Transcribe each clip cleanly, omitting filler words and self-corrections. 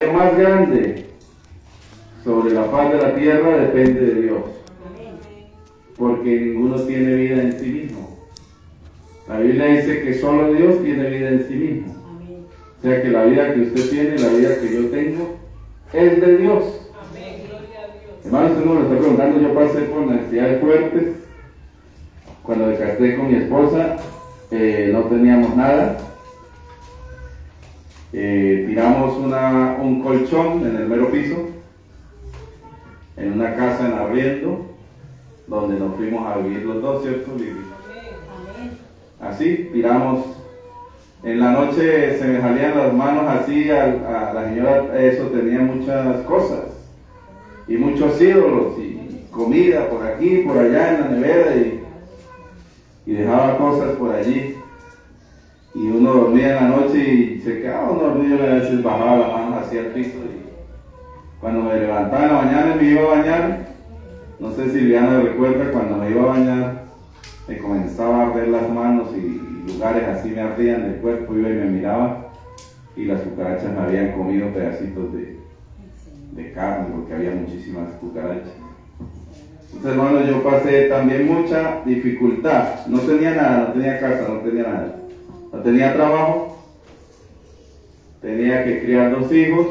El más grande sobre la faz de la tierra depende de Dios, porque ninguno tiene vida en sí mismo. La Biblia dice que solo Dios tiene vida en sí mismo. O sea que la vida que usted tiene, la vida que yo tengo, es de Dios. Hermanos, usted no me lo está preguntando, yo pasé por necesidades fuertes. Cuando me casé con mi esposa, no teníamos nada. Tiramos un colchón en el mero piso, en una casa en arriendo, donde nos fuimos a vivir los dos, ¿cierto, Lili? Así, tiramos. En la noche se me salían las manos así, a la señora eso tenía muchas cosas, y muchos ídolos, y comida por aquí, por allá en la nevera, y dejaba cosas por allí. Y uno dormía en la noche y se quedaba uno dormido y a veces bajaba la mano hacia el piso. Y cuando me levantaba en la mañana y me iba a bañar, no sé si Liana recuerda, cuando me iba a bañar, me comenzaba a arder las manos y lugares así me ardían del cuerpo, iba y me miraba y las cucarachas me habían comido pedacitos de carne porque había muchísimas cucarachas. Entonces, hermano, yo pasé también mucha dificultad. No tenía nada, no tenía casa, no tenía nada. No tenía trabajo, tenía que criar 2 hijos,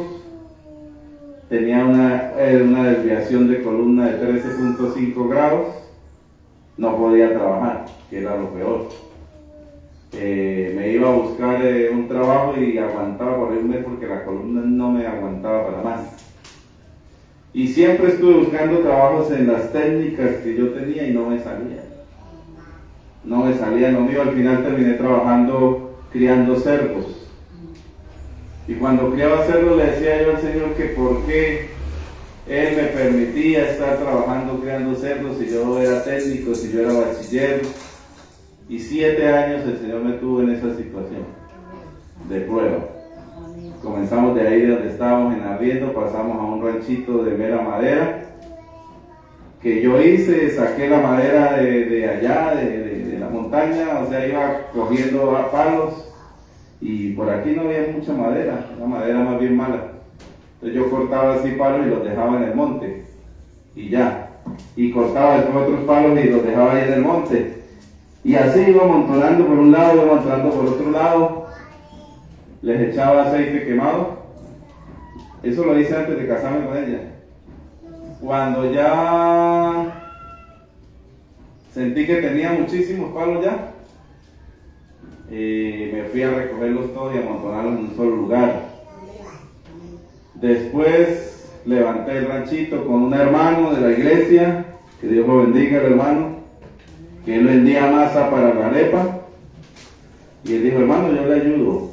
tenía una desviación de columna de 13.5 grados, no podía trabajar, que era lo peor. Me iba a buscar un trabajo y aguantaba por un mes porque la columna no me aguantaba para más. Y siempre estuve buscando trabajos en las técnicas que yo tenía y no me salía. No me salía lo mío, al final terminé trabajando criando cerdos. Y cuando criaba cerdos le decía yo al Señor que por qué Él me permitía estar trabajando criando cerdos si yo era técnico, si yo era bachiller. Y 7 años el Señor me tuvo en esa situación de prueba. Comenzamos de ahí de donde estábamos en arriendo, pasamos a un ranchito de mera madera que yo hice, saqué la madera de allá, de la montaña, o sea, iba cogiendo palos y por aquí no había mucha madera, la madera más bien mala. Entonces yo cortaba así palos y los dejaba en el monte y ya, y cortaba después otros palos y los dejaba ahí en el monte y así iba amontonando por un lado, iba amontonando por otro lado, les echaba aceite quemado. Eso lo hice antes de casarme con ella. Cuando ya sentí que tenía muchísimos palos ya, me fui a recogerlos todos y a amontonarlos en un solo lugar. Después levanté el ranchito con un hermano de la iglesia, que Dios lo bendiga, el hermano, que él vendía masa para la arepa, y él dijo, hermano, yo le ayudo,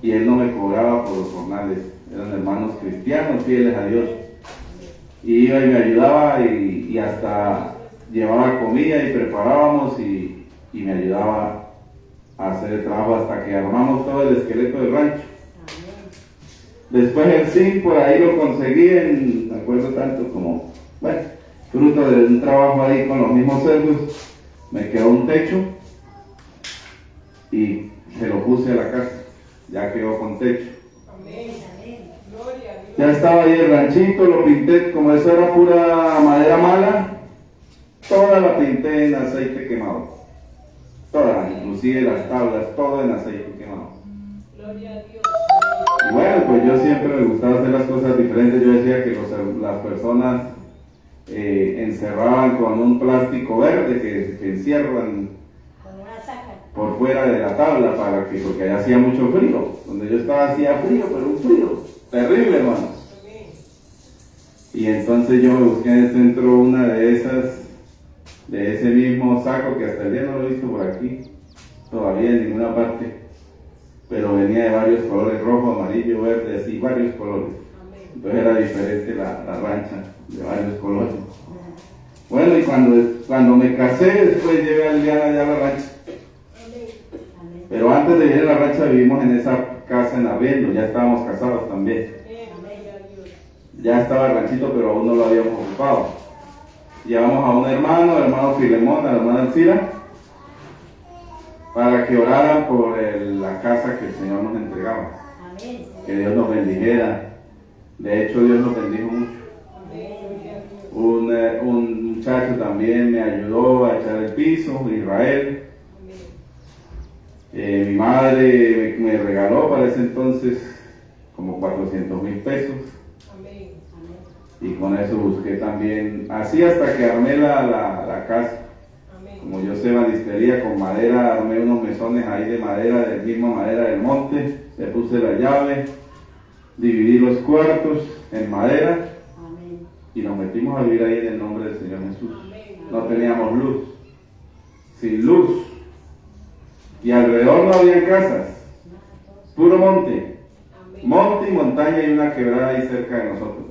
y él no me cobraba por los jornales, eran hermanos cristianos fieles a Dios. Y iba y me ayudaba y hasta llevaba comida y preparábamos y me ayudaba a hacer el trabajo hasta que armamos todo el esqueleto del rancho. Después el zinc por ahí lo conseguí me acuerdo tanto como, bueno, fruto de un trabajo ahí con los mismos cerdos, me quedó un techo y se lo puse a la casa, ya quedó con techo. Ya estaba ahí el ranchito, lo pinté, como eso era pura madera mala, toda la pinté en aceite quemado. Toda, inclusive las tablas, todo en aceite quemado. Y bueno, pues yo siempre me gustaba hacer las cosas diferentes. Yo decía que las personas encerraban con un plástico verde que encierran por fuera de la tabla porque allá hacía mucho frío. Donde yo estaba hacía frío, pero un frío terrible, hermanos. Y entonces yo me busqué en el centro una de ese mismo saco que hasta el día no lo he visto por aquí, todavía en ninguna parte, pero venía de varios colores, rojo, amarillo, verde, así, varios colores. Entonces era diferente la rancha, de varios colores. Bueno, y cuando me casé, después llevé a Liliana allá a la rancha. Pero antes de ir a la rancha vivimos en esa casa en arriendo, ya estábamos casados también. Ya estaba el ranchito, pero aún no lo habíamos ocupado. Llevamos a un hermano, el hermano Filemón, a la hermana Alcira, para que oraran por la casa que el Señor nos entregaba. Que Dios nos bendijera De hecho, Dios nos bendijo mucho. Un muchacho también me ayudó a echar el piso, Israel. Mi madre me regaló para ese entonces como 400,000 pesos. Y con eso busqué también, así hasta que armé la casa. Como yo sé banistería con madera, armé unos mesones ahí de madera, de misma madera del monte, le puse la llave, dividí los cuartos en madera y nos metimos a vivir ahí en el nombre del Señor Jesús. No teníamos luz, sin luz, y alrededor no había casas, puro monte, monte y montaña y una quebrada ahí cerca de nosotros.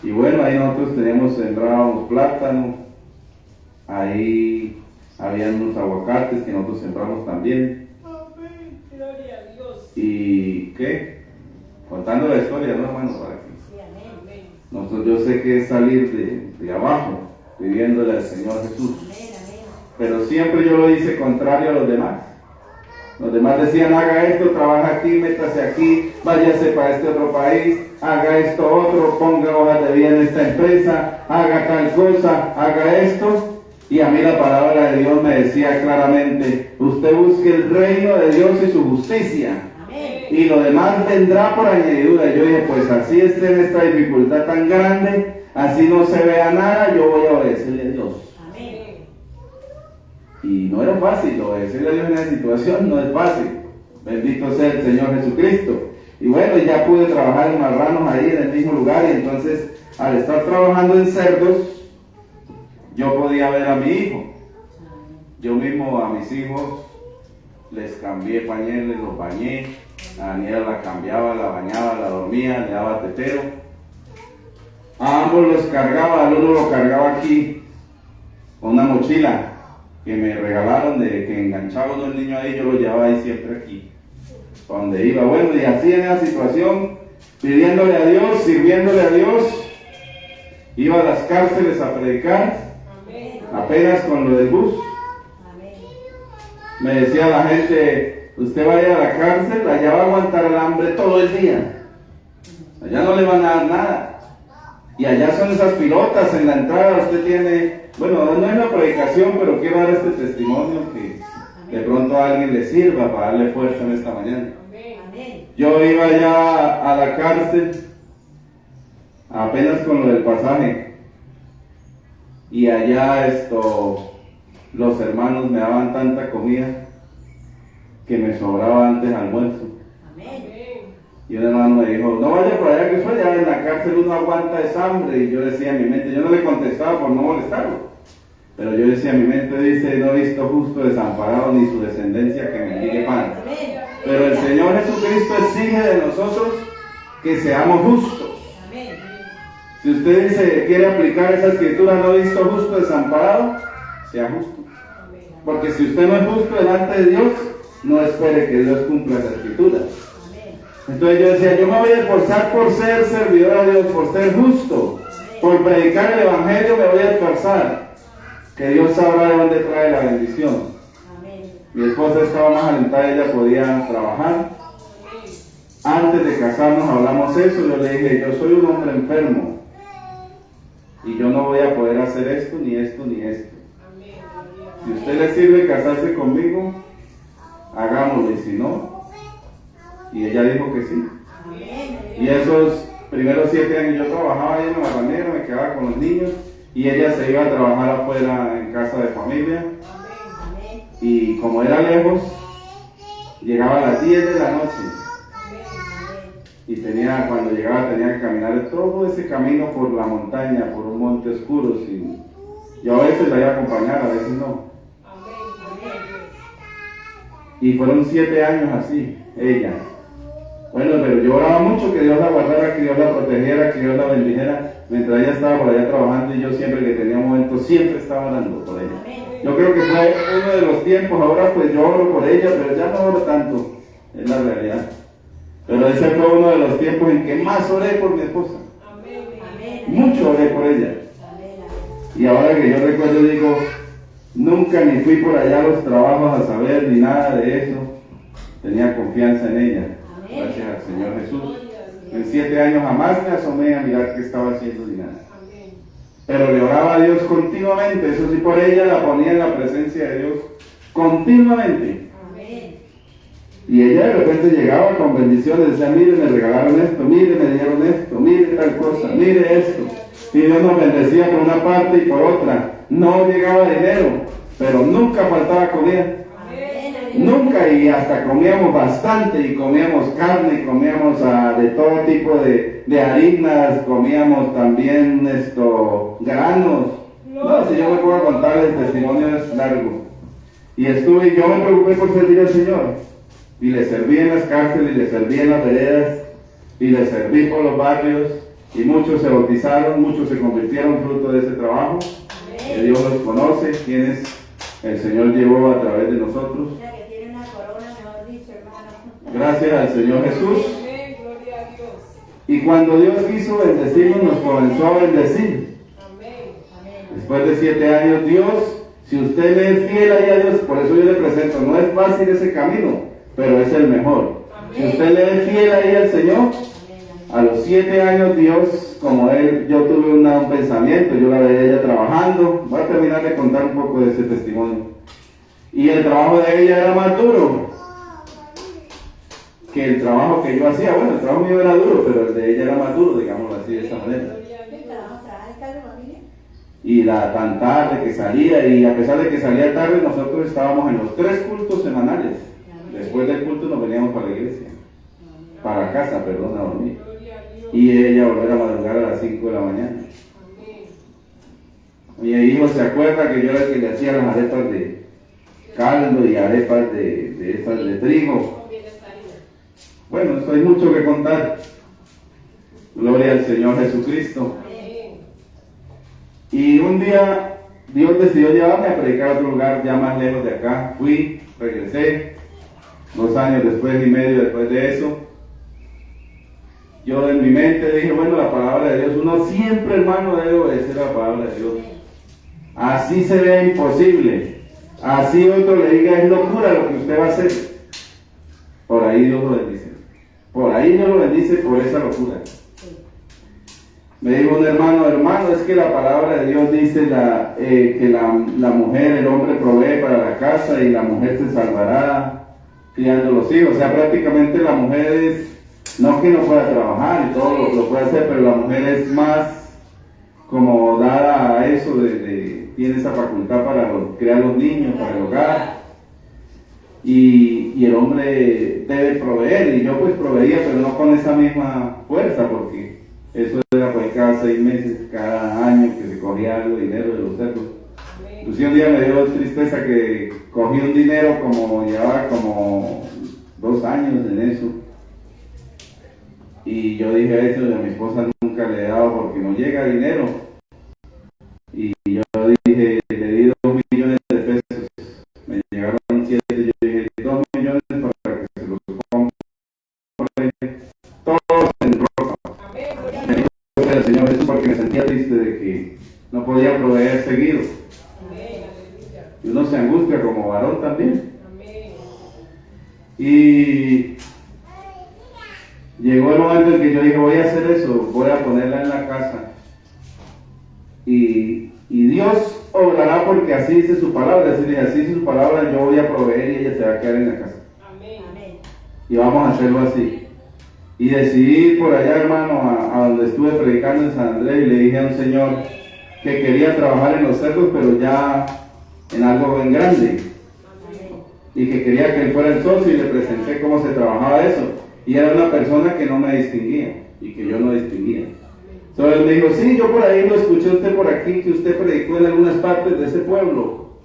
Y bueno, ahí nosotros teníamos sembrados plátanos, ahí habían unos aguacates que nosotros sembramos también. Gloria a Dios. ¿Y qué? Contando la historia, ¿no, hermanos? Para que nosotros, yo sé que es salir de abajo, pidiéndole al Señor Jesús. Pero siempre yo lo hice contrario a los demás. Los demás decían, haga esto, trabaja aquí, métase aquí, váyase para este otro país, haga esto otro, ponga hojas de vida en esta empresa, haga tal cosa, haga esto. Y a mí la palabra de Dios me decía claramente, usted busque el reino de Dios y su justicia. Amén. Y lo demás vendrá por añadidura. Yo dije, pues así esté en esta dificultad tan grande, así no se vea nada, yo voy a obedecerle a Dios. Y no era fácil, obedecerle a Dios en esa situación no es fácil. Bendito sea el Señor Jesucristo. Y bueno, ya pude trabajar en marranos ahí en el mismo lugar, y entonces al estar trabajando en cerdos, yo podía ver a mi hijo. Yo mismo a mis hijos les cambié pañales, los bañé. A Daniela la cambiaba, la bañaba, la dormía, le daba tetero. A ambos los cargaba, al uno lo cargaba aquí con una mochila que me regalaron, de que enganchaba uno el niño ahí, yo lo llevaba ahí siempre aquí, para donde iba. Bueno, y así en esa situación, pidiéndole a Dios, sirviéndole a Dios, iba a las cárceles a predicar, apenas con lo del bus. Me decía la gente, usted va a ir a la cárcel, allá va a aguantar el hambre todo el día, allá no le van a dar nada. Y allá son esas pilotas en la entrada, usted tiene, bueno, no es la predicación, pero quiero dar este testimonio que de pronto a alguien le sirva para darle fuerza en esta mañana. Yo iba allá a la cárcel, apenas con lo del pasaje, y allá los hermanos me daban tanta comida que me sobraba antes almuerzo. Y un hermano me dijo, no vaya por allá, que eso allá en la cárcel uno aguanta esa hambre. Y yo decía en mi mente, yo no le contestaba por no molestarlo, pero yo decía en mi mente, dice, no he visto justo desamparado ni su descendencia que mendigue pan. Pero el Señor Jesucristo exige de nosotros que seamos justos. Si usted dice, quiere aplicar esa escritura, no he visto justo desamparado, sea justo. Porque si usted no es justo delante de Dios, no espere que Dios cumpla esa escritura. Entonces yo decía, yo me voy a esforzar por ser servidor a Dios, por ser justo, por predicar el Evangelio me voy a esforzar, que Dios sabrá de dónde trae la bendición. Mi esposa estaba más alentada, ella podía trabajar. Antes de casarnos hablamos eso, yo le dije, yo soy un hombre enfermo y yo no voy a poder hacer esto, ni esto, ni esto. Si a usted le sirve casarse conmigo, hagámoslo, y si no. Y ella dijo que sí. Y esos primeros 7 años yo trabajaba ahí en la barranera, me quedaba con los niños, y ella se iba a trabajar afuera en casa de familia. Y como era lejos, llegaba a las 10 de la noche. Y cuando llegaba tenía que caminar todo ese camino por la montaña, por un monte oscuro. Yo a veces la iba a acompañar, a veces no. Y fueron 7 años así, ella. Bueno, pero yo oraba mucho que Dios la guardara, que Dios la protegiera, que Dios la bendijera, mientras ella estaba por allá trabajando, y yo siempre que tenía un momento, siempre estaba orando por ella. Yo creo que fue uno de los tiempos, ahora pues yo oro por ella, pero ya no oro tanto, es la realidad. Pero ese fue uno de los tiempos en que más oré por mi esposa. Mucho oré por ella. Y ahora que yo recuerdo, digo, nunca ni fui por allá a los trabajos a saber ni nada de eso. Tenía confianza en ella. Gracias al Señor Jesús. En 7 años jamás me asomé a mirar qué estaba haciendo ni nada. Amén. Pero le oraba a Dios continuamente, eso sí, por ella la ponía en la presencia de Dios continuamente. Amén. Y ella de repente llegaba con bendiciones, decía, mire, me regalaron esto, mire, me dieron esto, mire tal cosa, mire esto. Y Dios nos bendecía por una parte y por otra. No llegaba dinero, pero nunca faltaba comida. Nunca, y hasta comíamos bastante, y comíamos carne, y comíamos de todo tipo de harinas, comíamos también granos. No, si yo me puedo contar, el testimonio es largo. Y yo me preocupé por servir al Señor, y le serví en las cárceles, y le serví en las veredas, y le serví por los barrios, y muchos se bautizaron, muchos se convirtieron fruto de ese trabajo, que Dios los conoce, quienes el Señor llevó a través de nosotros. Gracias al Señor Jesús. Amén. Gloria a Dios. Y cuando Dios quiso bendecirnos, nos comenzó a bendecir. Amén. Después de 7 años, Dios, si usted le es fiel ahí a Dios, por eso yo le presento, no es fácil ese camino, pero es el mejor. Si usted le es fiel ahí al Señor, a los 7 años Dios, como yo tuve un pensamiento, yo la veía ella trabajando. Voy a terminar de contar un poco de ese testimonio. Y el trabajo de ella era más duro que el trabajo que yo hacía. Bueno, el trabajo mío era duro, pero el de ella era más duro, digámoslo así, de esa manera. Y tan tarde que salía, y a pesar de que salía tarde, nosotros estábamos en los 3 cultos semanales. Después del culto nos veníamos para la iglesia, para casa, perdón, a dormir. Y ella volver a madrugar a las 5 de la mañana. Mi hijo se acuerda que yo era el que le hacía las arepas de caldo y arepas de trigo. Bueno, esto hay mucho que contar. Gloria al Señor Jesucristo. Y un día Dios decidió llevarme a predicar a otro lugar ya más lejos de acá. Fui, regresé, 2 años después y medio después de eso. Yo en mi mente dije, bueno, la palabra de Dios, uno siempre, hermano, debe obedecer la palabra de Dios. Así se vea imposible, así otro le diga, es locura lo que usted va a hacer. Por ahí Dios lo bendice. Por ahí Dios lo bendice por esa locura. Me dijo un hermano, es que la palabra de Dios dice que la mujer, el hombre provee para la casa y la mujer se salvará criando los hijos. O sea, prácticamente la mujer es, no que no pueda trabajar y todo lo puede hacer, pero la mujer es más como dada a eso, tiene esa facultad para criar los niños, para el hogar. Y el hombre debe proveer, y yo pues proveía, pero no con esa misma fuerza, porque eso era pues cada 6 meses, cada año que se cogía algo de dinero de los cerdos. Inclusive un día me dio tristeza que cogí un dinero llevaba como 2 años en eso. Y yo dije eso, a mi esposa nunca le he dado porque no llega dinero. Y yo dije, le di 2 millones de pesos. Me llegaron 7, yo dije 2 millones para que se los compre todos en ropa. Me dijo el Señor Jesús porque me sentía triste de que no podía proveer seguido. Y uno se angustia como varón también. Y llegó el momento en que yo dije, voy a hacer eso, voy a ponerla en la casa. Y Dios obrará porque así dice su palabra. Así dice su palabra, yo voy a proveer y ella se va a quedar en la casa. Amén. Y vamos a hacerlo así. Y decidí ir por allá, hermano, a donde estuve predicando en San Andrés, y le dije a un señor que quería trabajar en los cerdos, pero ya en algo bien grande. Y que quería que él fuera el socio, y le presenté cómo se trabajaba eso. Y era una persona que no me distinguía y que yo no distinguía. Entonces él me dijo, sí, yo por ahí lo escuché usted por aquí, que usted predicó en algunas partes de ese pueblo.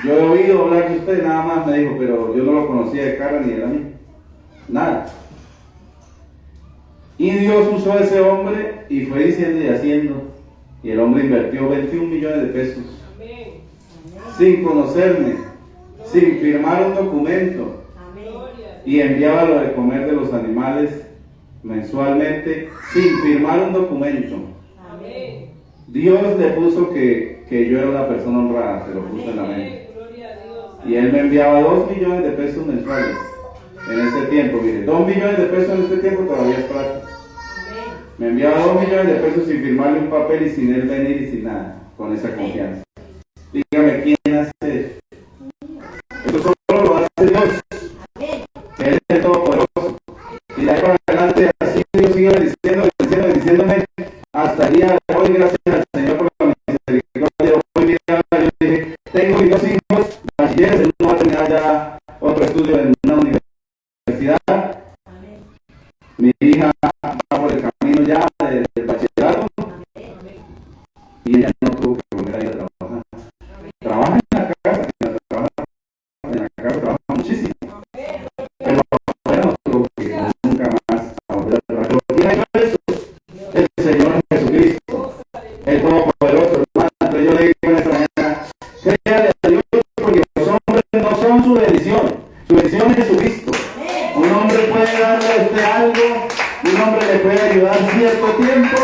Yo he oído hablar de usted, nada más, me dijo, pero yo no lo conocía de cara ni de la mía. Nada. Y Dios usó a ese hombre y fue diciendo y haciendo. Y el hombre invirtió 21 millones de pesos. Sin conocerme, sin firmar un documento. Y enviaba lo de comer de los animales mensualmente sin firmar un documento. Dios le puso que yo era una persona honrada, se lo puso en la mente. Y él me enviaba 2 millones de pesos mensuales en ese tiempo. Mire, 2 millones de pesos en este tiempo todavía es plata. Me enviaba 2 millones de pesos sin firmarle un papel y sin él venir y sin nada, con esa confianza. Dígame, ¿quién hace eso? Eso solo lo hace Dios. Él es el Todopoderoso. Y de ahí para adelante, así Dios sigue diciéndome, hasta el día de hoy, gracias al Señor por la misericordia. Hoy día yo dije, tengo mis 2 hijos, bachilleres, él no va a terminar ya otro estudio en una universidad. Mi hija va por el camino ya del bachillerato y ella no tuvo que volver a ir a trabajar. Trabaja en la casa, trabaja muchísimo. Pero ahora no tuvo que nunca más a volver a trabajar. ¿Quién ha hecho eso? El Señor Jesucristo, el Todopoderoso, hermano. Pero yo le digo en esta mañana, créale a Dios porque los hombres no son su bendición es Jesucristo. Un hombre puede darle a usted algo, un hombre le puede ayudar cierto tiempo,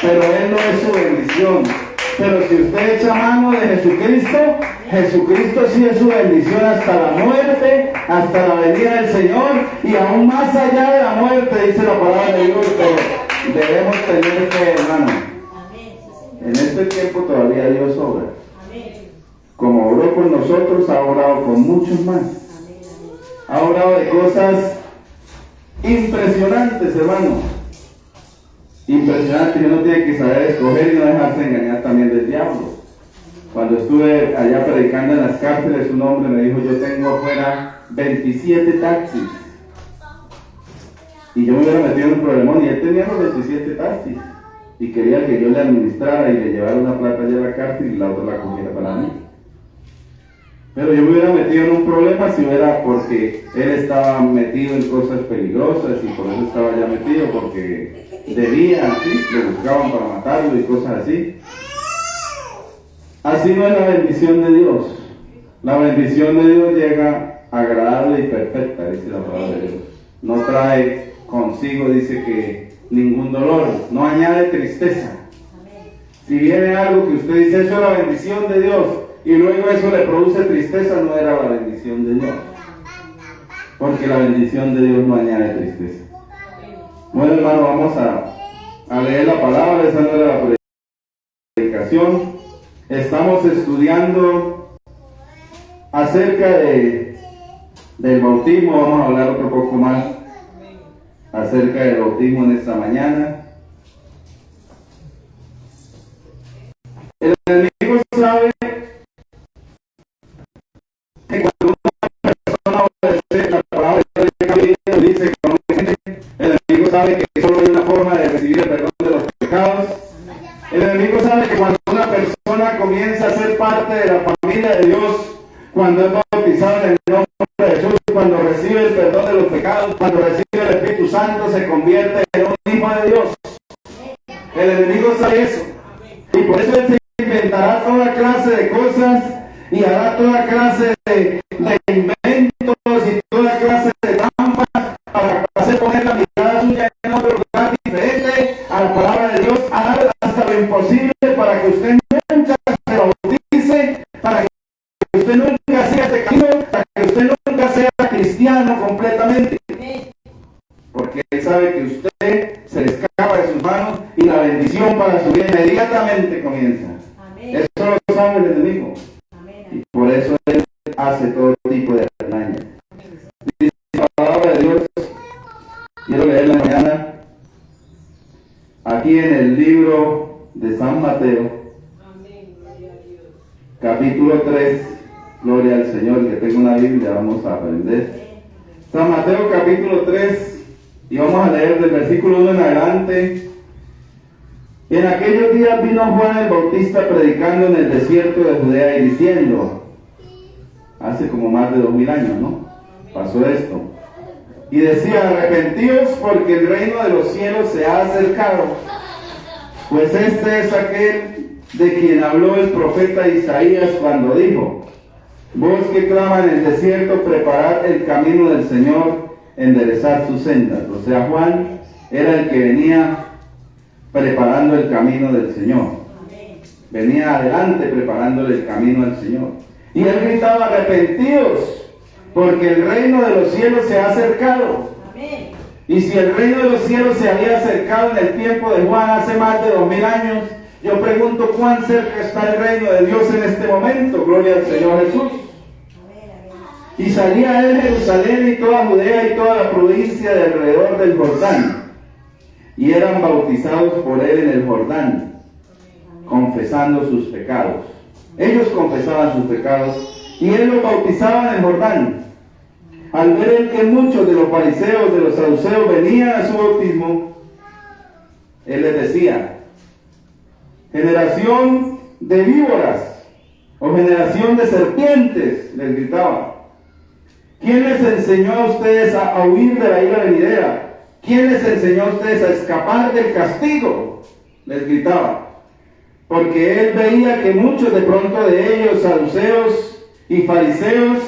pero él no es su bendición. Pero si usted echa mano de Jesucristo, Jesucristo sí es su bendición hasta la muerte, hasta la venida del Señor y aún más allá de la muerte, dice la palabra de Dios. Pero debemos tener fe, hermano. En este tiempo todavía Dios obra. Como obró con nosotros, ha obrado con muchos más. Ha obrado de cosas impresionantes, hermano. Impresionantes. Uno tiene que saber escoger y no dejarse engañar también del diablo. Cuando estuve allá predicando en las cárceles, un hombre me dijo, yo tengo afuera 27 taxis. Y yo me hubiera metido en un problemón y él tenía los 27 taxis. Y quería que yo le administrara y le llevara una plata allá a la cárcel y la otra la cogiera para mí. Pero yo me hubiera metido en un problema si hubiera, porque él estaba metido en cosas peligrosas y por eso estaba ya metido, porque debía, ¿sí? Le buscaban para matarlo y cosas así. Así no es la bendición de Dios. La bendición de Dios llega agradable y perfecta, dice la palabra de Dios. No trae consigo, dice que ningún dolor, no añade tristeza. Si viene algo que usted dice, eso es la bendición de Dios, y luego eso le produce tristeza, no era la bendición de Dios. Porque la bendición de Dios no añade tristeza. Bueno, hermano, vamos a leer la palabra, esa no era la predicación. Estamos estudiando acerca del bautismo. Vamos a hablar otro poco más acerca del bautismo en esta mañana. El enemigo sabe que cuando una persona obedece la palabra de Dios, dice que el enemigo sabe que solo hay una forma de recibir el perdón de los pecados. El enemigo sabe que cuando una persona comienza a ser parte de la familia de Dios, cuando es bautizado en el nombre de Jesús, cuando recibe el perdón de los pecados, cuando recibe el Espíritu Santo, se convierte en un hijo de Dios. El enemigo sabe eso. Y por eso él se inventará toda clase de cosas y hará toda clase de inventos y toda clase de trampas para hacer poner la mirada suya en otro lugar diferente a la palabra de Dios, hará hasta lo imposible para que usted nunca se bautice, para que usted nunca siga este camino, para que usted nunca sea cristiano completamente. Porque él sabe que usted se le escapa de sus manos y la bendición para su vida inmediatamente comienza. Eso lo sabe el enemigo. Y por eso él hace todo tipo de artimañas. Dice la palabra de Dios, quiero leerla mañana, aquí en el libro de San Mateo, capítulo 3, gloria al Señor, que tengo una Biblia, vamos a aprender. San Mateo capítulo 3, y vamos a leer del versículo 1 en adelante. En aquellos días vino Juan el Bautista predicando en el desierto de Judea y diciendo, hace como más de 2000 años, ¿no? Pasó esto. Y decía, arrepentíos porque el reino de los cielos se ha acercado. Pues este es aquel de quien habló el profeta Isaías cuando dijo, voz que clama en el desierto, preparad el camino del Señor, enderezar sus sendas. O sea, Juan era el que venía preparando el camino del Señor. Venía adelante preparándole el camino al Señor. Y él gritaba, arrepentidos, porque el reino de los cielos se ha acercado. Y si el reino de los cielos se había acercado en el tiempo de Juan hace más de 2000 años, yo pregunto cuán cerca está el reino de Dios en este momento. Gloria al Señor Jesús. Y salía él de Jerusalén y toda Judea y toda la provincia de alrededor del Jordán, y eran bautizados por él en el Jordán, confesando sus pecados. Ellos confesaban sus pecados y él los bautizaba en el Jordán. Al ver él que muchos de los fariseos, de los saduceos venían a su bautismo, él les decía: generación de víboras, o generación de serpientes, les gritaba. ¿Quién les enseñó a ustedes a huir de la ira venidera? ¿Quién les enseñó a ustedes a escapar del castigo? Les gritaba. Porque él veía que muchos de pronto de ellos, saduceos y fariseos,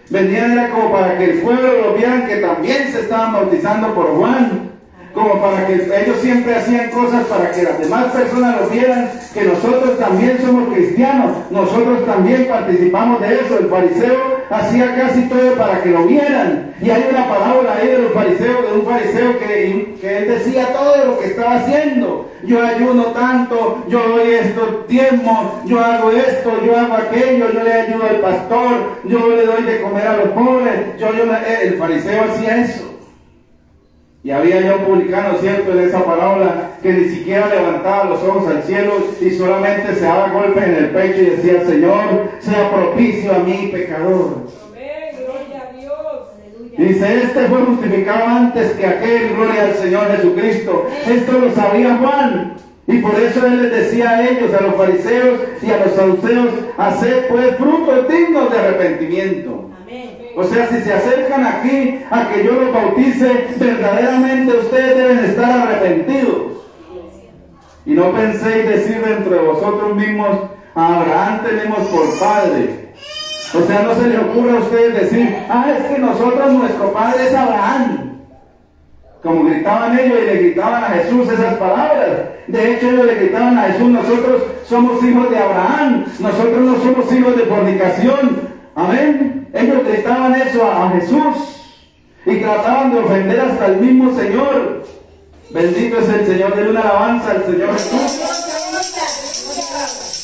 venían era como para que el pueblo lo vieran que también se estaban bautizando por Juan. Como para que ellos siempre hacían cosas para que las demás personas lo vieran, que nosotros también somos cristianos, nosotros también participamos de eso. El fariseo hacía casi todo para que lo vieran. Y hay una parábola ahí de los fariseos, de un fariseo que él decía todo lo que estaba haciendo. Yo ayuno tanto, yo doy esto diezmo, yo hago esto, yo hago aquello, yo le ayudo al pastor, yo le doy de comer a los pobres. El fariseo hacía eso. Y había ya un publicano, ¿cierto?, en esa parábola, que ni siquiera levantaba los ojos al cielo y solamente se daba golpes en el pecho y decía: Señor, sea propicio a mí, pecador. Amén, gloria a Dios. Dice: este fue justificado antes que aquel, gloria al Señor Jesucristo. Esto lo sabía Juan. Y por eso él les decía a ellos, a los fariseos y a los saduceos: haced pues frutos dignos de arrepentimiento. O sea, si se acercan aquí a que yo los bautice, verdaderamente ustedes deben estar arrepentidos. Y no penséis decir dentro de vosotros mismos: a Abraham tenemos por padre. O sea, no se les ocurra a ustedes decir: es que nosotros, nuestro padre es Abraham. Como gritaban ellos y le gritaban a Jesús esas palabras. De hecho, ellos le gritaban a Jesús: nosotros somos hijos de Abraham, nosotros no somos hijos de fornicación. Amén. Ellos gritaban eso a Jesús y trataban de ofender hasta el mismo Señor. Bendito es el Señor. Denle una alabanza al Señor Jesús.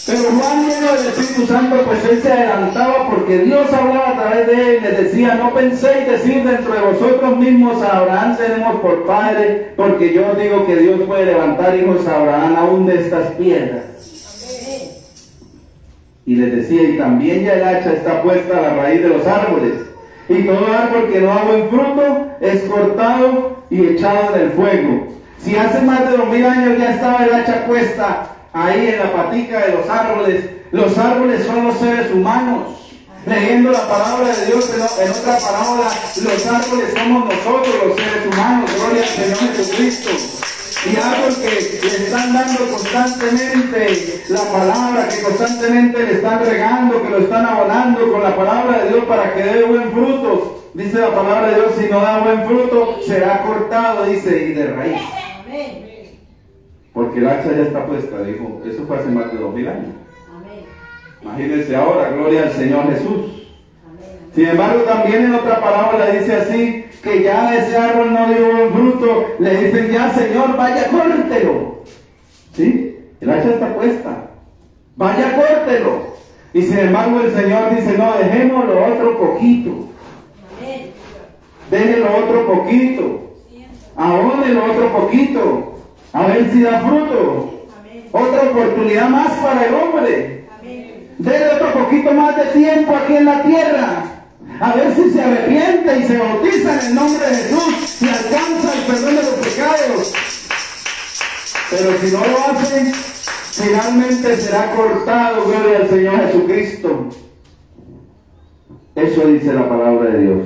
Pero Juan, lleno del Espíritu Santo, pues él se adelantaba porque Dios hablaba a través de él y les decía: no penséis decir dentro de vosotros mismos: a Abraham tenemos por padre, porque yo os digo que Dios puede levantar hijos a Abraham aún de estas piedras. Y les decía: y también ya el hacha está puesta a la raíz de los árboles, y todo árbol que no da buen fruto es cortado y echado en el fuego. Si hace más de 2000 años ya estaba el hacha puesta ahí en la patica de los árboles son los seres humanos. Leyendo la palabra de Dios en otra parábola, los árboles somos nosotros, los seres humanos. Gloria al Señor Jesucristo. Y árbol que le están dando constantemente la palabra, que constantemente le están regando, que lo están abonando con la palabra de Dios para que dé buen fruto. Dice la palabra de Dios: si no da buen fruto, será cortado, dice, y de raíz. Porque el hacha ya está puesta, dijo. Eso fue hace más de 2000 años. Imagínense ahora, gloria al Señor Jesús. Sin embargo, también en otra parábola dice así: que ya ese árbol no dio buen fruto, le dicen: ya, Señor, vaya, córtelo. ¿Sí? El hacha está puesta. Vaya, córtelo. Y sin embargo el Señor dice: no, dejémoslo otro poquito. Déjenlo otro poquito. Abónelo otro poquito. A ver si da fruto. Otra oportunidad más para el hombre. Denle otro poquito más de tiempo aquí en la tierra. A ver si se arrepiente y se bautiza en el nombre de Jesús y alcanza el perdón de los pecados. Pero si no lo hace, finalmente será cortado. Gloria al Señor Jesucristo. Eso dice la palabra de Dios.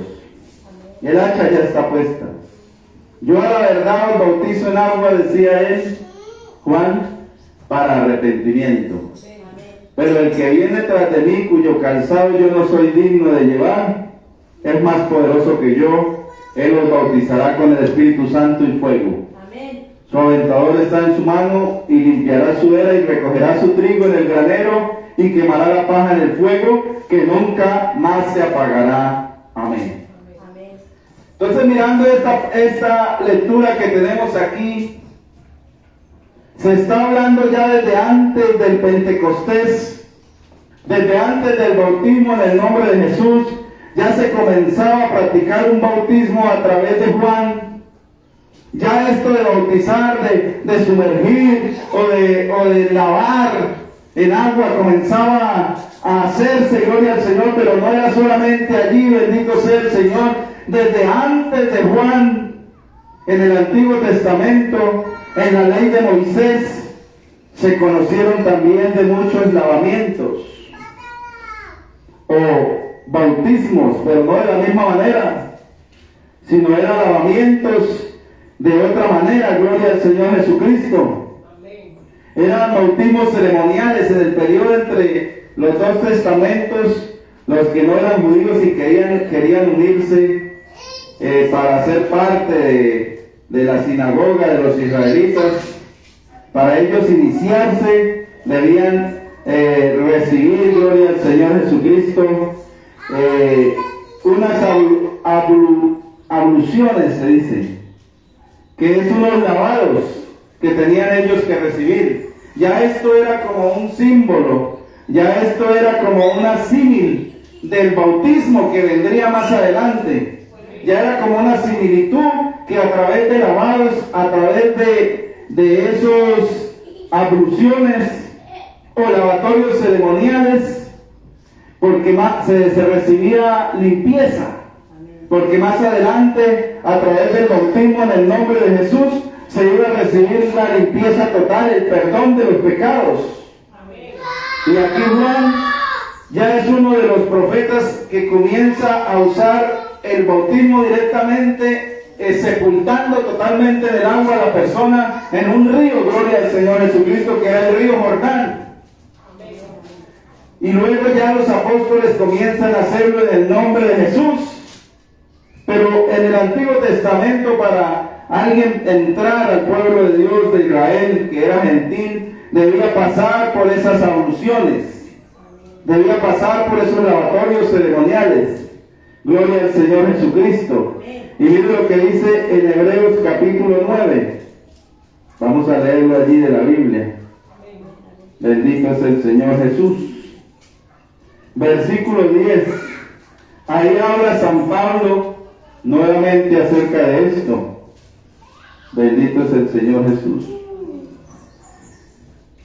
El hacha ya está puesta. Yo a la verdad os bautizo en agua, decía él, Juan, para arrepentimiento. Pero el que viene tras de mí, cuyo calzado yo no soy digno de llevar, es más poderoso que yo. Él os bautizará con el Espíritu Santo y fuego. Amén. Su aventador está en su mano y limpiará su era y recogerá su trigo en el granero y quemará la paja en el fuego, que nunca más se apagará. Amén. Entonces, mirando esta lectura que tenemos aquí, se está hablando ya desde antes del Pentecostés, desde antes del bautismo en el nombre de Jesús, ya se comenzaba a practicar un bautismo a través de Juan. Ya esto de bautizar, de sumergir o de lavar en agua comenzaba a hacerse, gloria al Señor, pero no era solamente allí, bendito sea el Señor. Desde antes de Juan, en el Antiguo Testamento, en la ley de Moisés, se conocieron también de muchos lavamientos o bautismos, pero no de la misma manera, sino eran lavamientos de otra manera, gloria al Señor Jesucristo. Eran bautismos ceremoniales en el periodo entre los dos testamentos. Los que no eran judíos y querían unirse para ser parte de la sinagoga de los israelitas, para ellos iniciarse debían recibir, gloria al Señor Jesucristo, unas abluciones, se dice, que es unos lavados que tenían ellos que recibir. Ya esto era como un símbolo, ya esto era como una símil del bautismo que vendría más adelante. Ya era como una similitud que a través de lavados, a través de esos abluciones o lavatorios ceremoniales, porque se recibía limpieza. Porque más adelante, a través del bautismo en el nombre de Jesús, se iba a recibir la limpieza total, el perdón de los pecados. Amén. Y aquí Juan ya es uno de los profetas que comienza a usar el bautismo directamente, sepultando totalmente en el agua a la persona en un río, gloria al Señor Jesucristo, que era el río Jordán. Amén. Y luego ya los apóstoles comienzan a hacerlo en el nombre de Jesús. Pero en el Antiguo Testamento, para alguien entrar al pueblo de Dios de Israel, que era gentil, debía pasar por esas abluciones, debía pasar por esos lavatorios ceremoniales. Gloria al Señor Jesucristo. Y mire lo que dice en Hebreos capítulo 9. Vamos a leerlo allí de la Biblia. Bendito es el Señor Jesús. Versículo 10. Ahí habla San Pablo nuevamente acerca de esto. Bendito es el Señor Jesús.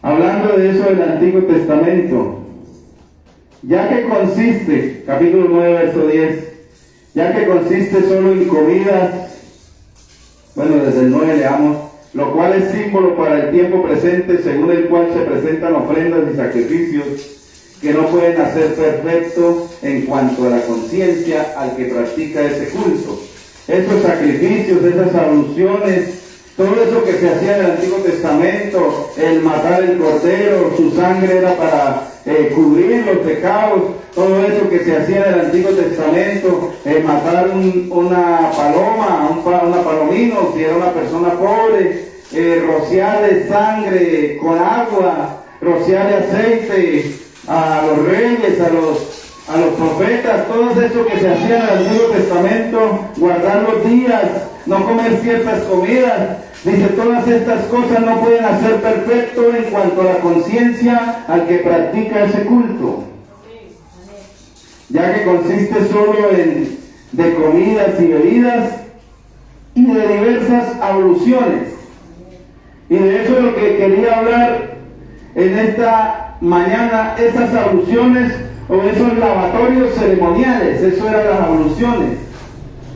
Hablando de eso del Antiguo Testamento, ya que consiste, capítulo 9, verso 10, ya que consiste solo en comidas, bueno, desde el 9 leamos, lo cual es símbolo para el tiempo presente, según el cual se presentan ofrendas y sacrificios que no pueden hacer perfecto en cuanto a la conciencia al que practica ese culto. Esos sacrificios, esas abluciones, todo eso que se hacía en el Antiguo Testamento, el matar el cordero, su sangre era para cubrir los pecados, todo eso que se hacía en el Antiguo Testamento, matar una paloma, una palomino, si era una persona pobre, rociarle sangre con agua, rociarle aceite a los reyes, a los profetas, todo eso que se hacía en el Antiguo Testamento, guardar los días, no comer ciertas comidas. Dice, todas estas cosas no pueden hacer perfecto en cuanto a la conciencia al que practica ese culto, ya que consiste solo de comidas y bebidas y de diversas abluciones. Y de eso es lo que quería hablar en esta mañana, esas abluciones o esos lavatorios ceremoniales. Eso eran las abluciones,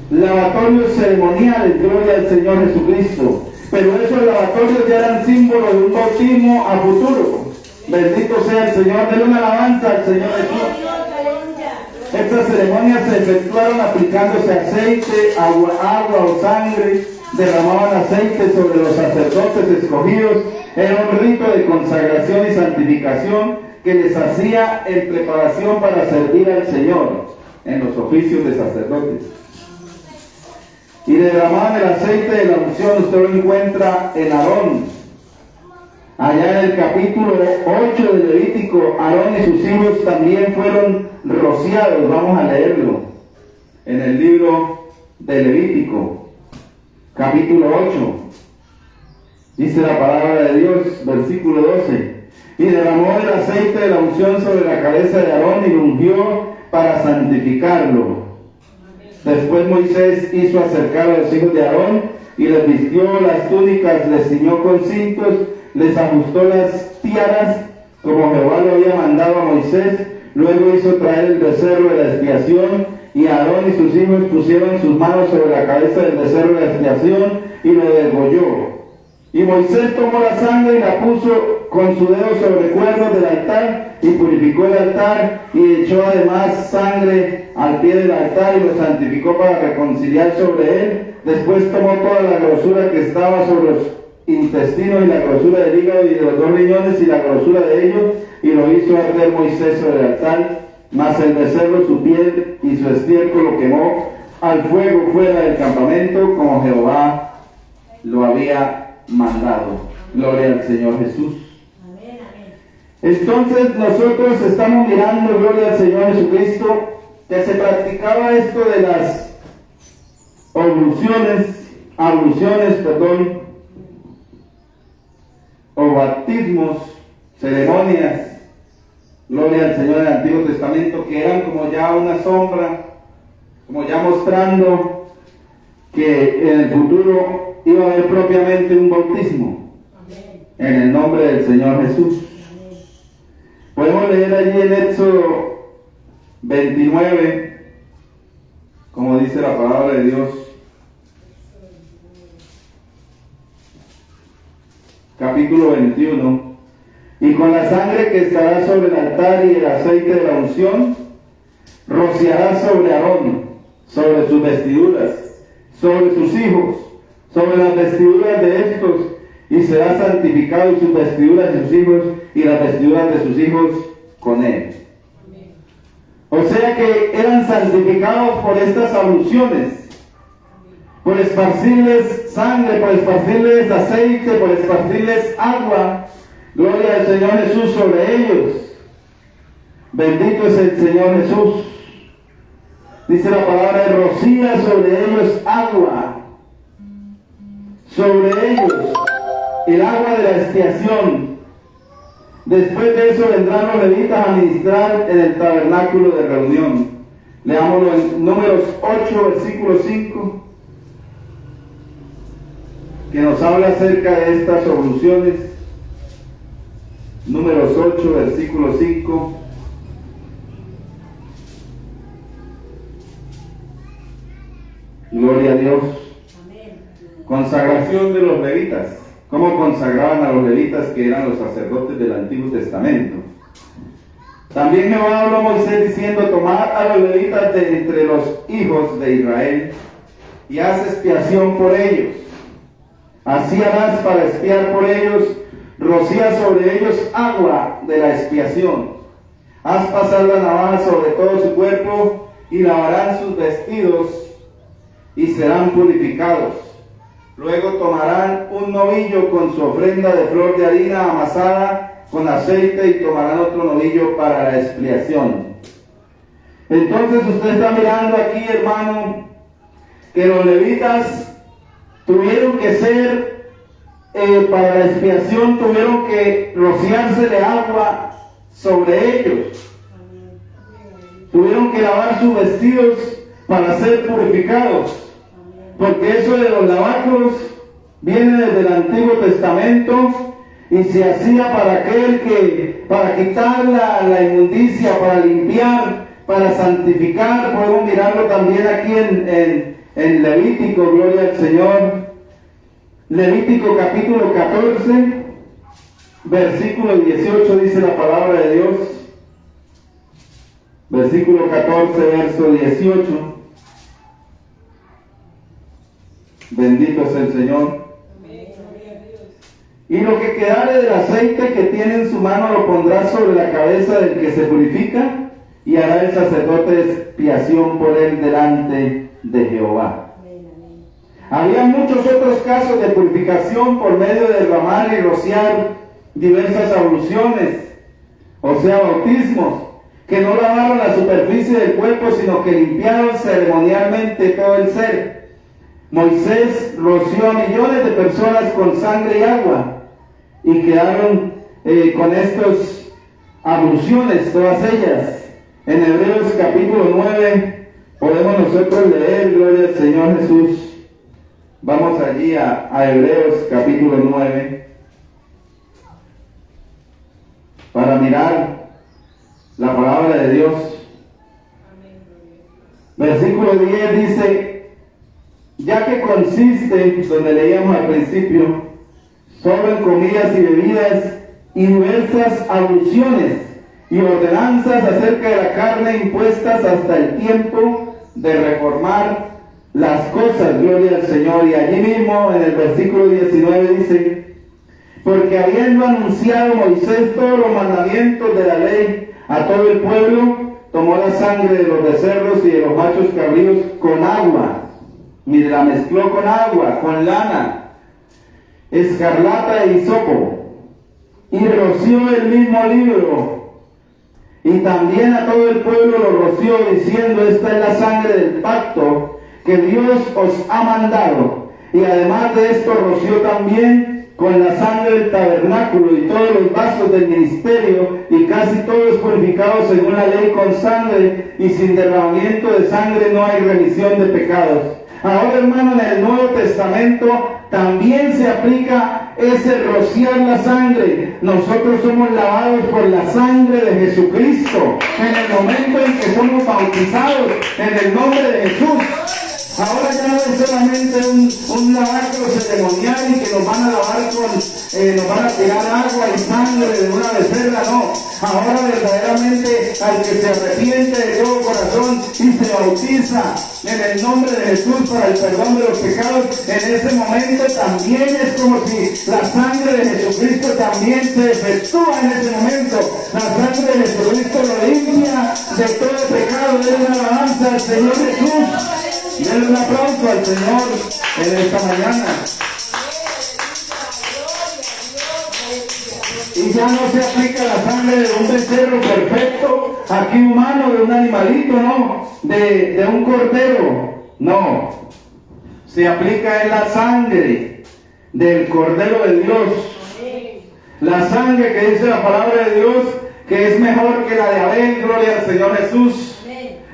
lavatorios ceremoniales, gloria al Señor Jesucristo. Pero esos lavatorios ya eran símbolos de un bautismo a futuro. Bendito sea el Señor. Denle una alabanza al Señor Jesús. Estas ceremonias se efectuaron aplicándose aceite, agua o sangre. Derramaban aceite sobre los sacerdotes escogidos. Era un rito de consagración y santificación que les hacía en preparación para servir al Señor en los oficios de sacerdotes. Y derramaban el aceite de la unción. Usted lo encuentra en Aarón. Allá en el capítulo 8 de Levítico, Aarón y sus hijos también fueron rociados. Vamos a leerlo en el libro de Levítico, capítulo 8. Dice la palabra de Dios, versículo 12. Y derramó el aceite de la unción sobre la cabeza de Aarón y lo ungió para santificarlo. Después Moisés hizo acercar a los hijos de Aarón y les vistió las túnicas, les ciñó con cintos, les ajustó las tiaras, como Jehová lo había mandado a Moisés. Luego hizo traer el becerro de la expiación, y Aarón y sus hijos pusieron sus manos sobre la cabeza del becerro de la expiación y lo degolló. Y Moisés tomó la sangre y la puso con su dedo sobre cuernos del altar y purificó el altar y echó además sangre al pie del altar y lo santificó para reconciliar sobre él. Después tomó toda la grosura que estaba sobre los intestinos y la grosura del hígado y de los 2 riñones y la grosura de ellos y lo hizo arder Moisés sobre el altar. Mas el becerro, su piel y su estiércol lo quemó al fuego fuera del campamento, como Jehová lo había mandado. Gloria al Señor Jesús. Amén, amén. Entonces nosotros estamos mirando, gloria al Señor Jesucristo, que se practicaba esto de las abluciones, o bautismos, ceremonias, gloria al Señor del Antiguo Testamento, que eran como ya una sombra, como ya mostrando que en el futuro iba a haber propiamente un bautismo. Amén. En el nombre del Señor Jesús. Amén. Podemos leer allí en Éxodo 29, como dice la palabra de Dios. Capítulo 21. Y con la sangre que estará sobre el altar y el aceite de la unción, rociará sobre Aarón, sobre sus vestiduras, sobre sus hijos, sobre las vestiduras de estos, y será santificado y sus vestiduras de sus hijos y las vestiduras de sus hijos con él. O sea que eran santificados por estas abluciones, por esparcirles sangre, por esparcirles aceite, por esparcirles agua. Gloria al Señor Jesús sobre ellos. Bendito es el Señor Jesús. Dice la palabra, rocía sobre ellos agua. Sobre ellos el agua de la expiación. Después de eso vendrán los levitas a ministrar en el tabernáculo de reunión. Leámoslo en Números 8, versículo 5, que nos habla acerca de estas abluciones. Números 8, versículo 5. Gloria a Dios. Amén. Consagración de los levitas. ¿Cómo consagraban a los levitas, que eran los sacerdotes del Antiguo Testamento? También Jehová habló a Moisés diciendo: tomad a los levitas de entre los hijos de Israel y haz expiación por ellos. Así harás para expiar por ellos. Rocía sobre ellos agua de la expiación. Haz pasar la navaja sobre todo su cuerpo y lavarán sus vestidos y serán purificados. Luego tomarán un novillo con su ofrenda de flor de harina amasada con aceite y tomarán otro novillo para la expiación. Entonces usted está mirando aquí, hermano, que los levitas tuvieron que ser para la expiación, tuvieron que rociarse de agua sobre ellos. Tuvieron que lavar sus vestidos para ser purificados. Porque eso de los lavacros viene desde el Antiguo Testamento y se hacía para quitar la inmundicia, para limpiar, para santificar. Podemos mirarlo también aquí en Levítico, gloria al Señor. Levítico capítulo 14, versículo 18 dice la palabra de Dios. Versículo 14, verso 18. Bendito es el Señor. Y lo que quedare del aceite que tiene en su mano lo pondrá sobre la cabeza del que se purifica, y hará el sacerdote expiación por él delante de Jehová. Había muchos otros casos de purificación por medio de derramar y rociar diversas abluciones, o sea, bautismos, que no lavaron la superficie del cuerpo, sino que limpiaron ceremonialmente todo el ser. Moisés roció a millones de personas con sangre y agua y quedaron con estas abluciones, todas ellas. En Hebreos capítulo 9 podemos nosotros leer, gloria al Señor Jesús. Vamos allí a Hebreos capítulo 9 para mirar la palabra de Dios. Versículo 10 dice: ya que consiste, donde leíamos al principio, solo en comidas y bebidas y diversas alusiones y ordenanzas acerca de la carne impuestas hasta el tiempo de reformar las cosas, gloria al Señor. Y allí mismo en el versículo 19 dice: porque habiendo anunciado Moisés todos los mandamientos de la ley a todo el pueblo, tomó la sangre de los becerros y de los machos cabríos con agua. Mire, la mezcló con agua, con lana, escarlata e hisopo, y roció el mismo libro. Y también a todo el pueblo lo roció, diciendo: esta es la sangre del pacto que Dios os ha mandado. Y además de esto roció también con la sangre del tabernáculo y todos los vasos del ministerio, y casi todos purificados según la ley con sangre, y sin derramamiento de sangre no hay remisión de pecados. Ahora, hermano, en el Nuevo Testamento también se aplica ese rociar la sangre. Nosotros somos lavados por la sangre de Jesucristo en el momento en que somos bautizados en el nombre de Jesús. Ahora ya no es solamente un lavacro ceremonial y que nos van a lavar nos van a tirar agua y sangre de una becerra, no. Ahora verdaderamente al que se arrepiente de todo corazón y se bautiza en el nombre de Jesús para el perdón de los pecados, en ese momento también es como si la sangre de Jesucristo también se efectúa en ese momento. La sangre de Jesucristo lo limpia de todo pecado. Denle una alabanza al Señor Jesús. Denle un aplauso al Señor en esta mañana. Y ya no se aplica la sangre de un becerro perfecto, aquí humano, de un animalito, no, de un cordero, no. Se aplica en la sangre del Cordero de Dios. La sangre que dice la palabra de Dios, que es mejor que la de Abel, gloria al Señor Jesús.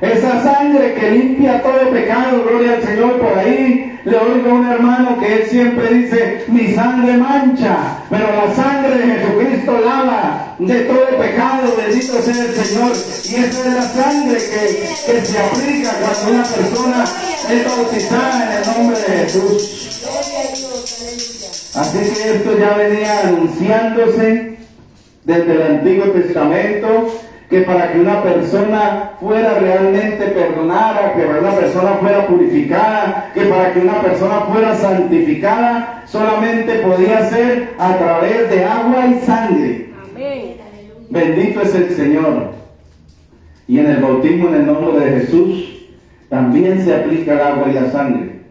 Esa sangre que limpia todo pecado, gloria al Señor. Por ahí le oigo a un hermano que él siempre dice: mi sangre mancha, pero la sangre de Jesucristo lava de todo pecado, bendito sea el Señor. Y esa es la sangre que se aplica cuando una persona es bautizada en el nombre de Jesús. Así que esto ya venía anunciándose desde el Antiguo Testamento, que para que una persona fuera realmente perdonada, que para que una persona fuera purificada, que para que una persona fuera santificada, solamente podía ser a través de agua y sangre. Amén. Bendito es el Señor. Y en el bautismo en el nombre de Jesús también se aplica el agua y la sangre.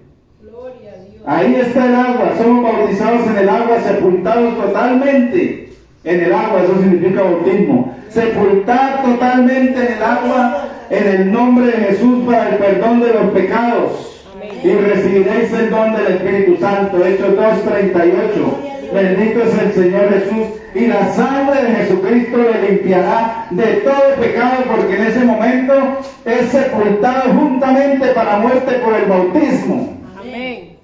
Gloria a Dios. Ahí está el agua, somos bautizados en el agua, sepultados totalmente en el agua, eso significa bautismo. Sepultar totalmente en el agua, en el nombre de Jesús, para el perdón de los pecados. Amén. Y recibiréis el don del Espíritu Santo. Hechos 2:38. Bendito es el Señor Jesús. Y la sangre de Jesucristo le limpiará de todo pecado, porque en ese momento es sepultado juntamente para muerte por el bautismo. Amén.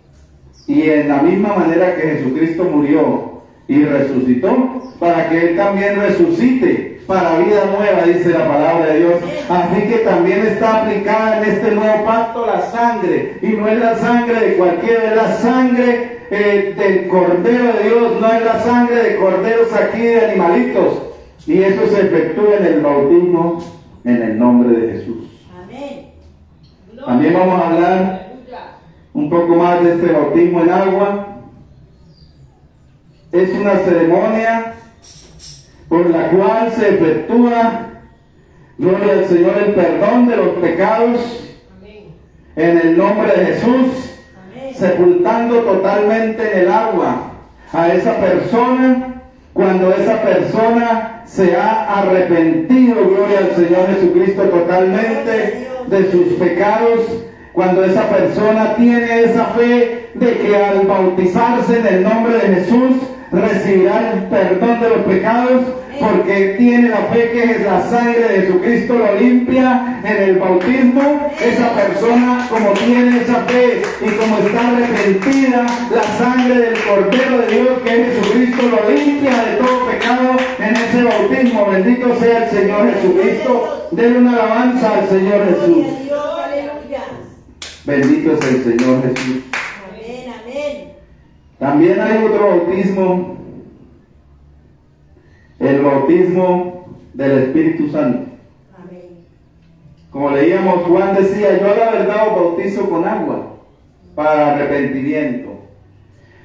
Y en la misma manera que Jesucristo murió y resucitó, para que Él también resucite para vida nueva, dice la palabra de Dios. Así que también está aplicada en este nuevo pacto la sangre, y no es la sangre de cualquiera, es la sangre del Cordero de Dios, no es la sangre de corderos aquí, de animalitos. Y eso se efectúa en el bautismo en el nombre de Jesús. Amén. También vamos a hablar un poco más de este bautismo en agua. Es una ceremonia por la cual se efectúa, gloria al Señor, el perdón de los pecados. Amén. En el nombre de Jesús. Amén. Sepultando totalmente en el agua a esa persona, cuando esa persona se ha arrepentido, gloria al Señor Jesucristo, totalmente de sus pecados. Cuando esa persona tiene esa fe de que al bautizarse en el nombre de Jesús recibirá el perdón de los pecados, porque tiene la fe que la sangre de Jesucristo lo limpia en el bautismo. Esa persona, como tiene esa fe y como está arrepentida, la sangre del Cordero de Dios que es Jesucristo lo limpia de todo pecado en ese bautismo. Bendito sea el Señor Jesucristo. Denle una alabanza al Señor Jesús. Bendito es el Señor Jesús. Amén, amén. También hay otro bautismo, el bautismo del Espíritu Santo. Amén. Como leíamos, Juan decía: yo a la verdad os bautizo con agua para arrepentimiento,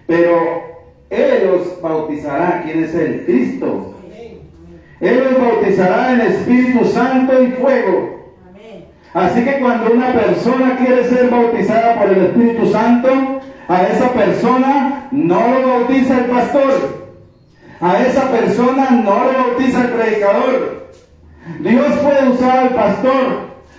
pero Él os bautizará. ¿Quién es Él? Cristo. Amén. Él os bautizará en Espíritu Santo y fuego. Amén. Así que cuando una persona quiere ser bautizada por el Espíritu Santo, a esa persona no lo bautiza el pastor, a esa persona no lo bautiza el predicador. Dios puede usar al pastor,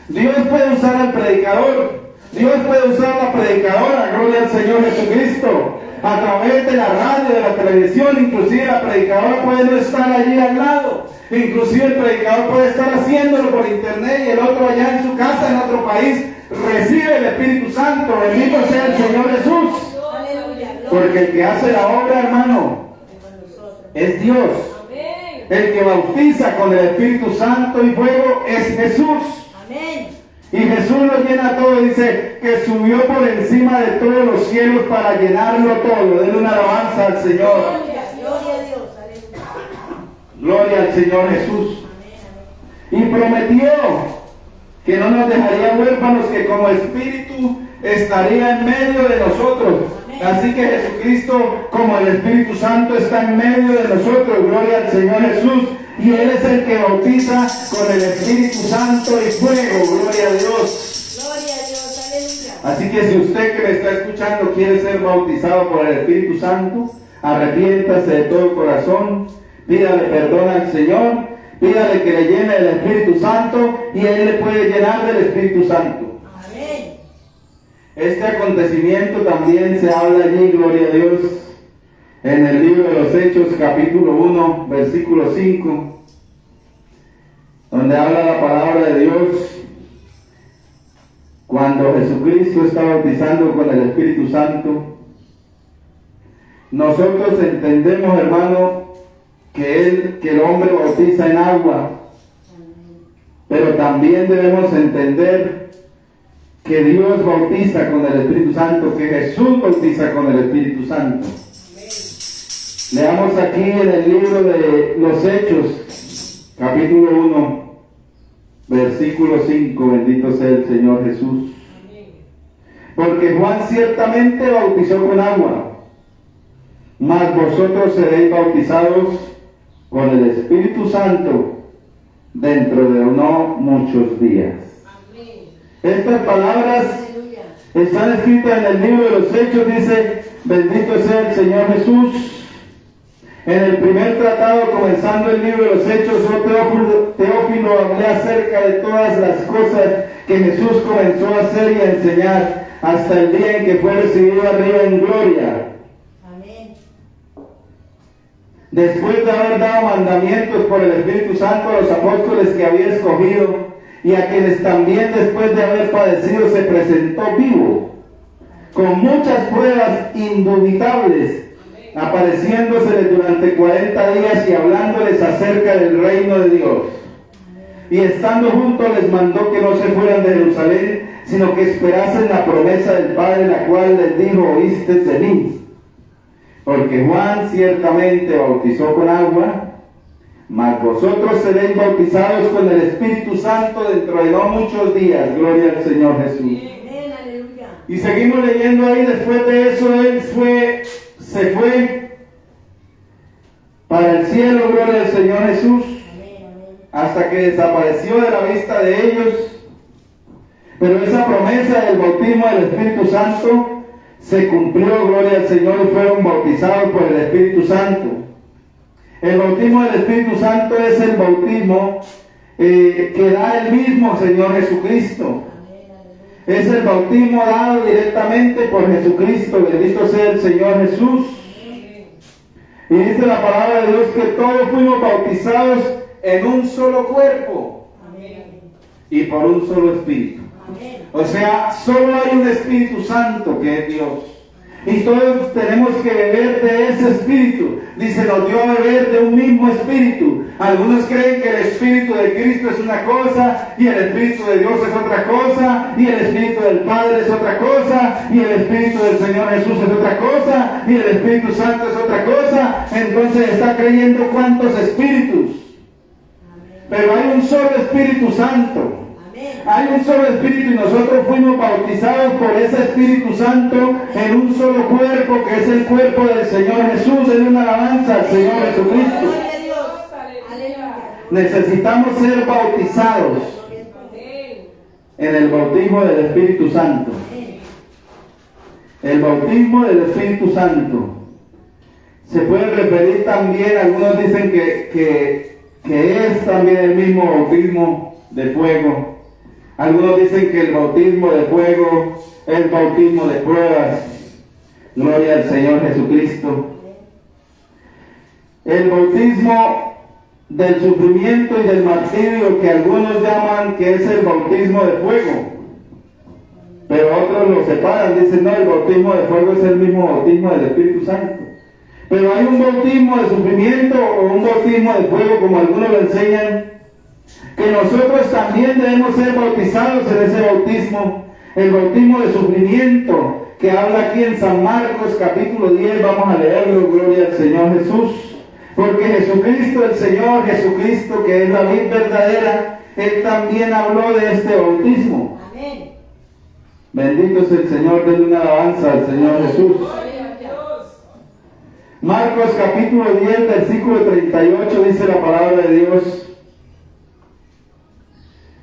Dios puede usar al predicador, Dios puede usar a la predicadora, gloria al Señor Jesucristo, a través de la radio, de la televisión. Inclusive la predicadora puede no estar allí al lado, inclusive el predicador puede estar haciéndolo por internet y el otro allá en su casa, en otro país, recibe el Espíritu Santo. Bendito sea el Señor Jesús, porque el que hace la obra, hermano, es Dios. Amén. El que bautiza con el Espíritu Santo y fuego es Jesús. Amén. Y Jesús lo llena todo. Dice que subió por encima de todos los cielos para llenarlo todo. Denle una alabanza al Señor. Gloria a Dios. Aleluya. Gloria al Señor Jesús. Amén, Y prometió que no nos dejaría huérfanos, que como Espíritu estaría en medio de nosotros. Así que Jesucristo, como el Espíritu Santo, está en medio de nosotros. Gloria al Señor Jesús. Y Él es el que bautiza con el Espíritu Santo y fuego. Gloria a Dios. Gloria a Dios. Aleluya. Así que si usted que me está escuchando quiere ser bautizado por el Espíritu Santo, arrepiéntase de todo corazón, pídale perdón al Señor, pídale que le llene el Espíritu Santo y Él le puede llenar del Espíritu Santo. Amén. Este acontecimiento también se habla allí, gloria a Dios, en el libro de los Hechos, capítulo 1, versículo 5, donde habla la palabra de Dios, cuando Jesucristo está bautizando con el Espíritu Santo. Nosotros entendemos, hermano, que el hombre bautiza en agua, pero también debemos entender que Dios bautiza con el Espíritu Santo, que Jesús bautiza con el Espíritu Santo. Leamos aquí en el libro de los Hechos, capítulo 1, versículo 5, bendito sea el Señor Jesús. Porque Juan ciertamente bautizó con agua, mas vosotros seréis bautizados con el Espíritu Santo dentro de no muchos días. Estas palabras están escritas en el libro de los Hechos. Dice: bendito sea el Señor Jesús. En el primer tratado, comenzando el libro de los Hechos, yo Teófilo hablé acerca de todas las cosas que Jesús comenzó a hacer y a enseñar hasta el día en que fue recibido arriba en gloria. Amén. Después de haber dado mandamientos por el Espíritu Santo a los apóstoles que había escogido, y a quienes también después de haber padecido se presentó vivo, con muchas pruebas indubitables, apareciéndoseles durante 40 días y hablándoles acerca del reino de Dios. Y estando juntos les mandó que no se fueran de Jerusalén, sino que esperasen la promesa del Padre, la cual les dijo: oíste de mí. Porque Juan ciertamente bautizó con agua, mas vosotros seréis bautizados con el Espíritu Santo dentro de no muchos días. Gloria al Señor Jesús. Amén, aleluya. Y seguimos leyendo ahí. Después de eso Él se fue para el cielo, gloria al Señor Jesús, Amén, amén. hasta que desapareció de la vista de ellos. Pero esa promesa del bautismo del Espíritu Santo se cumplió, gloria al Señor, y fueron bautizados por el Espíritu Santo. El bautismo del Espíritu Santo es el bautismo que da el mismo Señor Jesucristo. Es el bautismo dado directamente por Jesucristo. Bendito sea el Señor Jesús. Y dice la palabra de Dios que todos fuimos bautizados en un solo cuerpo y por un solo espíritu. O sea, solo hay un Espíritu Santo que es Dios. Y todos tenemos que beber de ese espíritu. Dice, nos dio a beber de un mismo espíritu. Algunos creen que el espíritu de Cristo es una cosa, y el espíritu de Dios es otra cosa, y el espíritu del Padre es otra cosa, y el espíritu del Señor Jesús es otra cosa, y el Espíritu Santo es otra cosa. Entonces está creyendo cuántos espíritus. Pero hay un solo Espíritu Santo. Hay un solo Espíritu y nosotros fuimos bautizados por ese Espíritu Santo en un solo cuerpo, que es el cuerpo del Señor Jesús. Denle una alabanza al Señor Jesucristo. Necesitamos ser bautizados en el bautismo del Espíritu Santo. El bautismo del Espíritu Santo se puede referir también, algunos dicen que es también el mismo bautismo de fuego. Algunos dicen que el bautismo de fuego es el bautismo de pruebas. Gloria al Señor Jesucristo. El bautismo del sufrimiento y del martirio, que algunos llaman que es el bautismo de fuego, pero otros lo separan, dicen no, el bautismo de fuego es el mismo bautismo del Espíritu Santo. Pero hay un bautismo de sufrimiento o un bautismo de fuego, como algunos lo enseñan, que nosotros también debemos ser bautizados en ese bautismo, el bautismo de sufrimiento, que habla aquí en San Marcos capítulo 10, vamos a leerlo, gloria al Señor Jesús, porque Jesucristo, el Señor Jesucristo, que es la vid verdadera, Él también habló de este bautismo. Amén. Bendito es el Señor, denle una alabanza al Señor Jesús. Marcos capítulo 10, versículo 38, dice la palabra de Dios.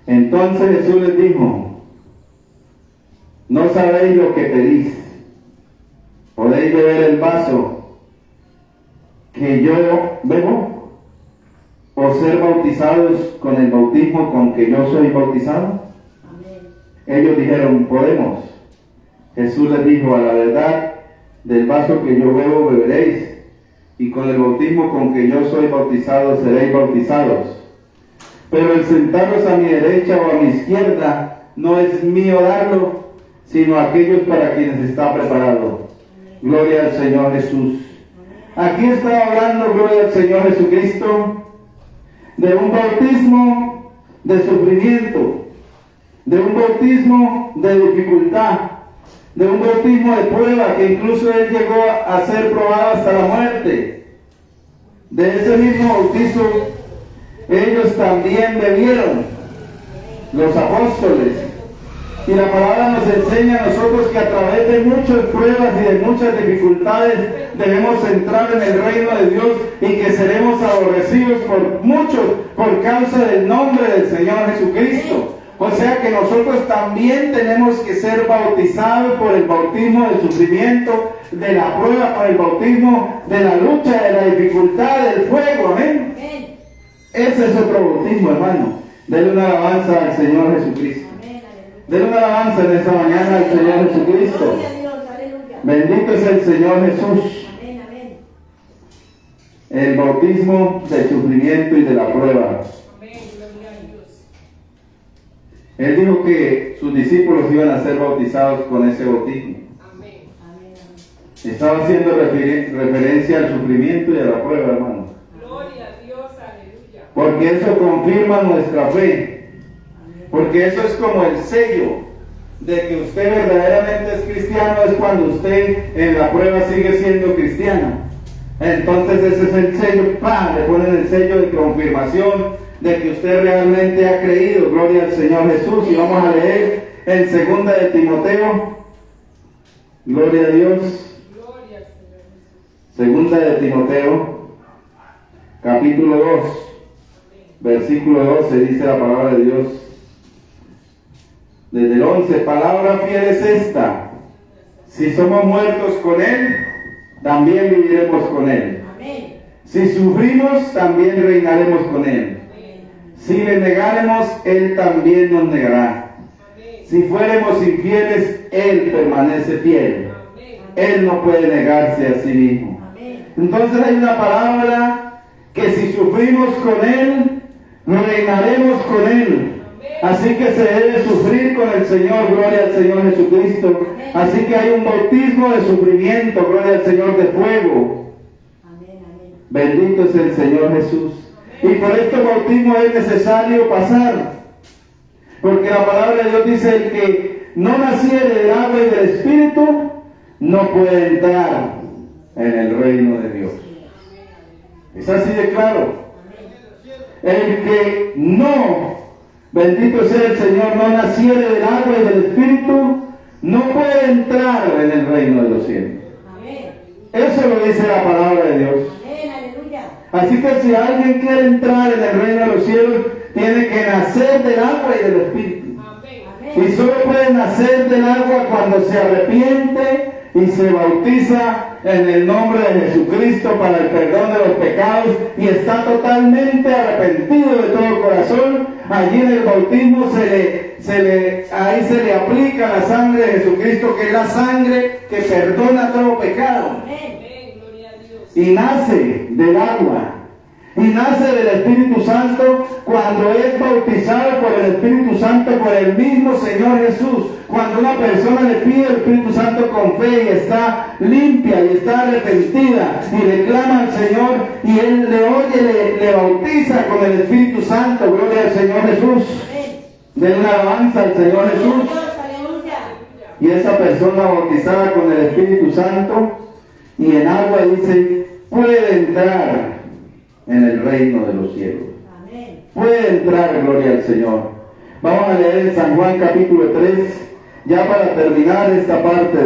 Entonces Jesús les dijo, no sabéis lo que pedís. ¿Podéis beber el vaso que yo bebo? ¿O ser bautizados con el bautismo con que yo soy bautizado? Amén. Ellos dijeron, podemos. Jesús les dijo, a la verdad, del vaso que yo bebo beberéis, y con el bautismo con que yo soy bautizado seréis bautizados. Pero el sentaros a mi derecha o a mi izquierda no es mío darlo, sino a aquellos para quienes está preparado. Gloria al Señor Jesús. Aquí está hablando, gloria al Señor Jesucristo, de un bautismo de sufrimiento, de un bautismo de dificultad, de un bautismo de prueba, que incluso Él llegó a ser probado hasta la muerte. De ese mismo bautizo ellos también bebieron, los apóstoles. Y la palabra nos enseña a nosotros que a través de muchas pruebas y de muchas dificultades debemos entrar en el reino de Dios, y que seremos aborrecidos por muchos por causa del nombre del Señor Jesucristo. O sea que nosotros también tenemos que ser bautizados por el bautismo del sufrimiento, de la prueba, por el bautismo de la lucha, de la dificultad, del fuego. Amén. Ese es otro bautismo, hermano. Denle una alabanza al Señor Jesucristo. Denle una alabanza en esta mañana al Señor Jesucristo. Bendito es el Señor Jesús. El bautismo del sufrimiento y de la prueba. Él dijo que sus discípulos iban a ser bautizados con ese bautismo. Estaba haciendo referencia al sufrimiento y a la prueba, hermano. Gloria a Dios, aleluya. Porque eso confirma nuestra fe. Porque eso es como el sello de que usted verdaderamente es cristiano, es cuando usted en la prueba sigue siendo cristiano. Entonces ese es el sello, ¡pam!, le ponen el sello de confirmación de que usted realmente ha creído. Gloria al Señor Jesús. Y vamos a leer en 2 de Timoteo. Gloria a Dios. Gloria al Señor Jesús. 2 de Timoteo, capítulo 2, versículo 12, dice la palabra de Dios. Desde el 11, palabra fiel es esta: si somos muertos con Él, también viviremos con Él. Amén. Si sufrimos, también reinaremos con Él. Si le negaremos, Él también nos negará. si fuéramos infieles, Él permanece fiel. Él no puede negarse a sí mismo. Amén. Entonces hay una palabra que si sufrimos con Él, reinaremos con Él. Así que se debe sufrir con el Señor, gloria al Señor Jesucristo. Así que hay un bautismo de sufrimiento, gloria al Señor, de fuego. Amén, amén. Bendito es el Señor Jesús. Y por este bautismo es necesario pasar. Porque la palabra de Dios dice: el que no naciere del agua y del Espíritu, no puede entrar en el reino de Dios. Es así de claro. El que no, bendito sea el Señor, no naciere del agua y del Espíritu, no puede entrar en el reino de los cielos. Amén. Eso lo dice la palabra de Dios. Amén, aleluya. Así que si alguien quiere entrar en el reino de los cielos, tiene que nacer del agua y del Espíritu. Amén. Y solo puede nacer del agua cuando se arrepiente y se bautiza en el nombre de Jesucristo para el perdón de los pecados y está totalmente arrepentido de todo corazón. Allí en el bautismo ahí se le aplica la sangre de Jesucristo, que es la sangre que perdona todo pecado. Amén. Gloria a Dios. Y nace del agua. Y nace del Espíritu Santo cuando es bautizado por el Espíritu Santo, por el mismo Señor Jesús. Cuando una persona le pide al Espíritu Santo con fe y está limpia y está arrepentida y le clama al Señor y Él le oye, le bautiza con el Espíritu Santo. Gloria al Señor Jesús. Amén. Den una alabanza al Señor Jesús. Dios, aleluya. Y esa persona bautizada con el Espíritu Santo y en agua, dice, puede entrar en el reino de los cielos. Amén. Puede entrar, gloria al Señor. Vamos a leer en San Juan capítulo 3, ya para terminar esta parte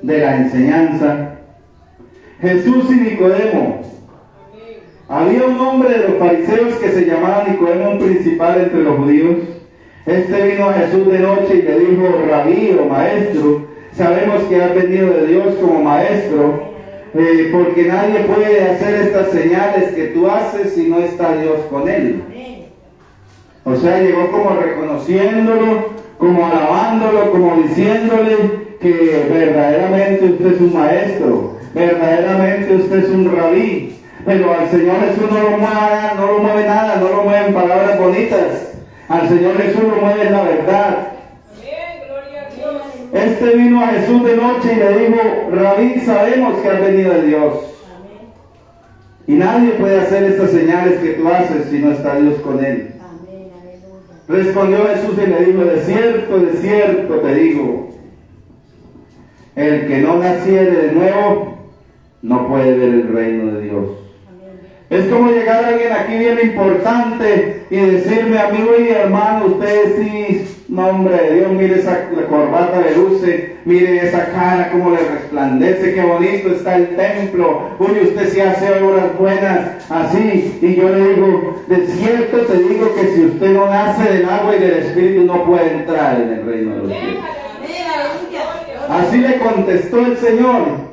de la enseñanza. Jesús y Nicodemo. Había un hombre de los fariseos que se llamaba Nicodemo, un principal entre los judíos. Este vino a Jesús de noche y le dijo: Rabí, o maestro, sabemos que has venido de Dios como maestro, porque nadie puede hacer estas señales que tú haces si no está Dios con él. Amén. O sea, llegó como reconociéndolo, como alabándolo, como diciéndole que verdaderamente usted es un maestro, verdaderamente usted es un rabí. Pero al Señor Jesús no lo mueve nada, no lo mueven palabras bonitas. Al Señor Jesús lo mueve la verdad. Amén. Gloria a Dios. Este vino a Jesús de noche y le dijo: Rabí, sabemos que has venido de Dios. Amén. Y nadie puede hacer estas señales que tú haces si no está Dios con él. Amén, aleluya. Respondió Jesús y le dijo: de cierto te digo, el que no naciere de nuevo no puede ver el reino de Dios. Amén. Es como llegar a alguien aquí bien importante y decirme: amigo y hermano, usted sí, nombre de Dios, mire esa corbata de luce, mire esa cara como le resplandece, qué bonito está el templo, uy, usted sí hace obras buenas, así. Y yo le digo: de cierto te digo que si usted no nace del agua y del Espíritu no puede entrar en el reino de los cielos. Amén, aleluya. Así le contestó el Señor.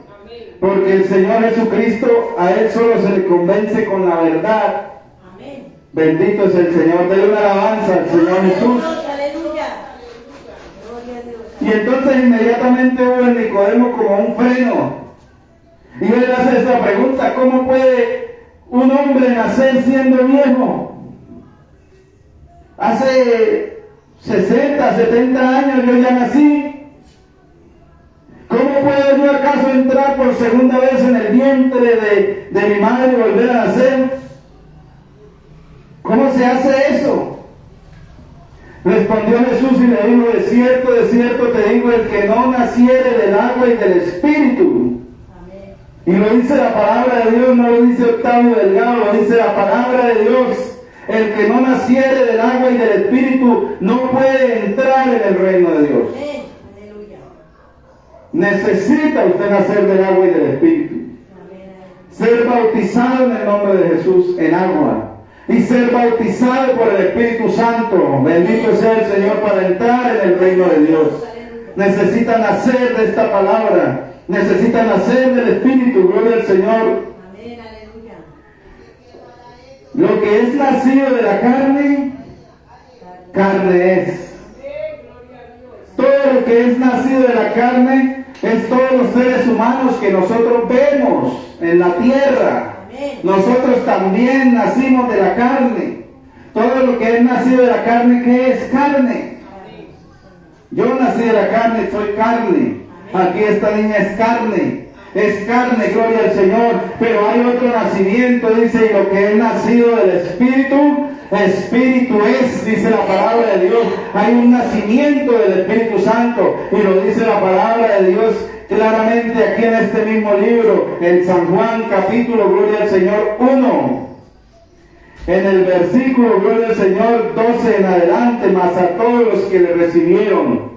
Porque el Señor Jesucristo, a Él solo se le convence con la verdad. Amén. Bendito es el Señor. Denle una alabanza al Señor Jesús. Dios, aleluya. Gloria a Dios. Y entonces inmediatamente hubo en Nicodemo como un freno. Y él hace esta pregunta: ¿cómo puede un hombre nacer siendo viejo? Hace 60, 70 años yo ya nací. ¿Cómo puedo yo acaso entrar por segunda vez en el vientre de mi madre y volver a nacer? ¿Cómo se hace eso? Respondió Jesús y le dijo: de cierto te digo, el que no naciere del agua y del Espíritu. Amén. Y lo dice la palabra de Dios, no lo dice Octavio Delgado, lo dice la palabra de Dios. El que no naciere del agua y del Espíritu no puede entrar en el reino de Dios. Amén. Aleluya. Necesita usted nacer del agua y del Espíritu. Amén. Ser bautizado en el nombre de Jesús en agua. Y ser bautizado por el Espíritu Santo. Bendito sea el Señor para entrar en el reino de Dios. Necesita nacer de esta palabra. Necesita nacer del Espíritu. Gloria al Señor. Amén, aleluya. Lo que es nacido de la carne, carne es. lo que es nacido de la carne es todos los seres humanos que nosotros vemos en la tierra. Amén. Nosotros también nacimos de la carne. Todo lo que es nacido de la carne, ¿qué es carne? Yo nací de la carne, soy carne. Aquí esta niña es carne. Es carne, gloria al Señor. Pero hay otro nacimiento, dice, y lo que es nacido del Espíritu, Espíritu es, dice la palabra de Dios. Hay un nacimiento del Espíritu Santo, y lo dice la palabra de Dios claramente aquí en este mismo libro, en San Juan capítulo, gloria al Señor, 1. En el versículo, gloria al Señor, 12 en adelante, mas a todos los que le recibieron,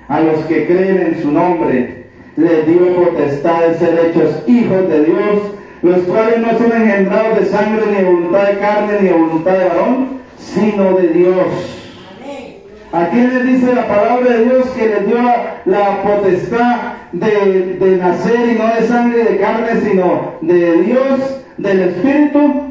a los que creen en su nombre, les dio potestad de ser hechos hijos de Dios, los cuales no son engendrados de sangre, ni de voluntad de carne, ni de voluntad de varón, sino de Dios. Amén. ¿A quién les dice la palabra de Dios que les dio la potestad de nacer y no de sangre y de carne, sino de Dios, del Espíritu?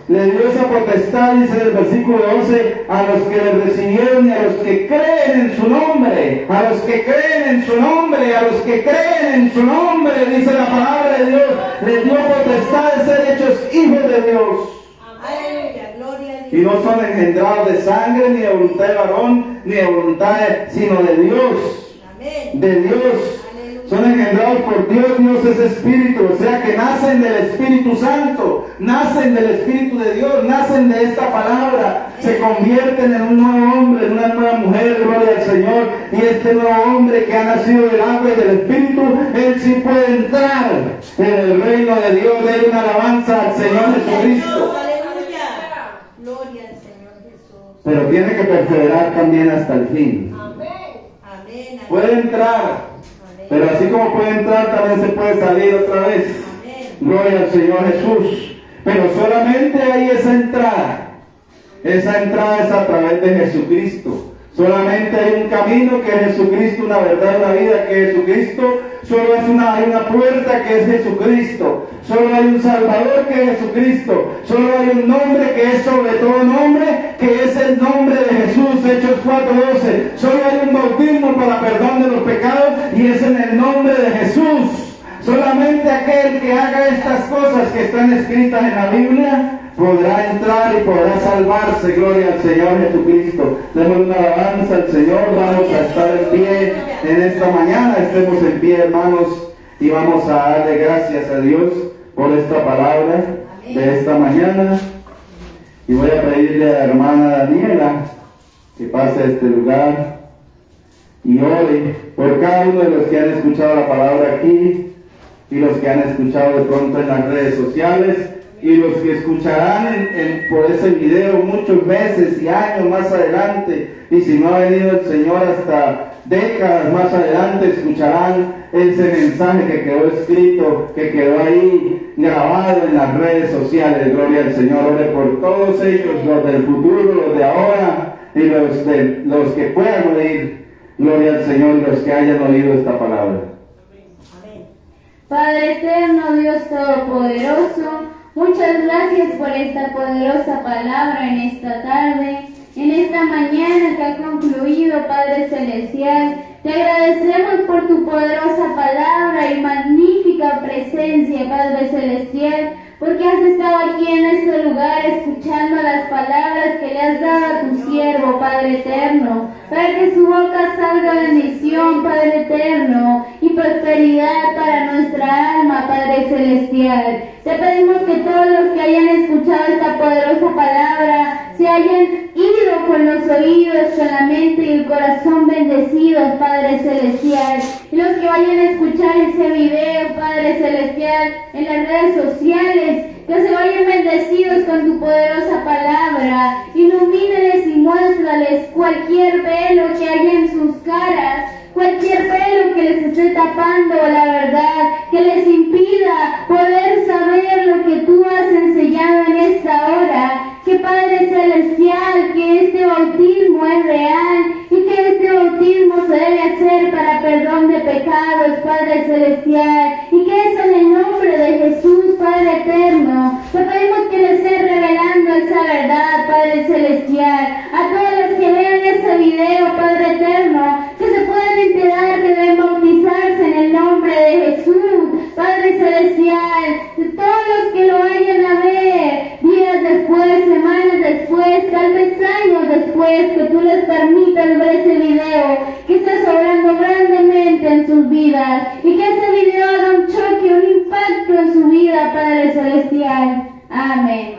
Le dio esa potestad, dice el versículo 12, a los que le recibieron y a los que creen en su nombre, a los que creen en su nombre, a los que creen en su nombre, dice la palabra de Dios, les dio potestad de ser hechos hijos de Dios. Aleluya, gloria a Y Dios. no son engendrados de sangre, ni de voluntad de varón, ni de voluntad sino de Dios. Amén. De Dios. Aleluya. Son engendrados por Dios, Dios es Espíritu, o sea que nacen del Espíritu Santo, nacen del Espíritu de Dios, nacen de esta palabra, se convierten en un nuevo hombre, en una nueva mujer, gloria al Señor, y este nuevo hombre que ha nacido del agua y del Espíritu, él sí puede entrar en el reino de Dios, de una alabanza al Señor Jesucristo. Aleluya. Gloria al Señor Jesús. Pero tiene que perseverar también hasta el fin. Amén. Amén. Puede entrar, pero así como puede entrar, también se puede salir otra vez. Amén. Gloria al Señor Jesús. Pero solamente hay esa entrada. Esa entrada es a través de Jesucristo. Solamente hay un camino que es Jesucristo, una verdad, una vida que es Jesucristo. Solo hay una puerta que es Jesucristo. Solo hay un Salvador que es Jesucristo. Solo hay un nombre que es sobre todo nombre, que es el nombre de Jesús. Hechos 4:12. Solo hay un bautismo para perdón de los pecados y es en el nombre de Jesús. Solamente aquel que haga estas cosas que están escritas en la Biblia podrá entrar y podrá salvarse. Gloria al Señor Jesucristo. Demos una alabanza al Señor. Vamos a estar en pie en esta mañana. Estemos en pie, hermanos, y vamos a darle gracias a Dios por esta palabra de esta mañana. Y voy a pedirle a la hermana Daniela que pase a este lugar y ore por cada uno de los que han escuchado la palabra aquí y los que han escuchado de pronto en las redes sociales y los que escucharán por ese video muchos meses y años más adelante, y si no ha venido el Señor hasta décadas más adelante, escucharán ese mensaje que quedó escrito, que quedó ahí grabado en las redes sociales. Gloria al Señor. Ore por todos ellos, los del futuro, los de ahora y los que puedan oír. Gloria al Señor, y los que hayan oído esta palabra. Padre eterno, Dios todopoderoso, muchas gracias por esta poderosa palabra en esta tarde, en esta mañana que ha concluido, Padre Celestial. Te agradecemos por tu poderosa palabra y magnífica presencia, Padre Celestial, porque has estado aquí en este lugar escuchando las palabras que le has dado a tu siervo, Padre eterno, para que su boca salga bendición, Padre eterno, y prosperidad para nuestra alma, Padre celestial. Te pedimos que todos los que hayan escuchado esta poderosa palabra se hayan ido con los oídos, con la mente y el corazón bendecidos, Padre celestial. Y los que vayan a escuchar ese video, Padre celestial, en las redes sociales, que se vayan bendecidos con tu poderosa palabra. Ilumíneles y muéstrales cualquier velo que haya en sus caras, cualquier velo que les esté tapando la verdad, que les impida poder saber lo que tú has enseñado en esta hora. Que Padre celestial, que este bautismo es real y que este bautismo se debe hacer para perdón de pecados, Padre celestial, y que es en el nombre de Jesús, Padre eterno. Te pedimos que les estés revelando esa verdad, Padre celestial, a todos los que vean ese video, Padre eterno, que se puedan enterar después que tú les permitas ver ese video, que estés obrando grandemente en sus vidas y que ese video haga un choque, un impacto en su vida, Padre Celestial. Amén.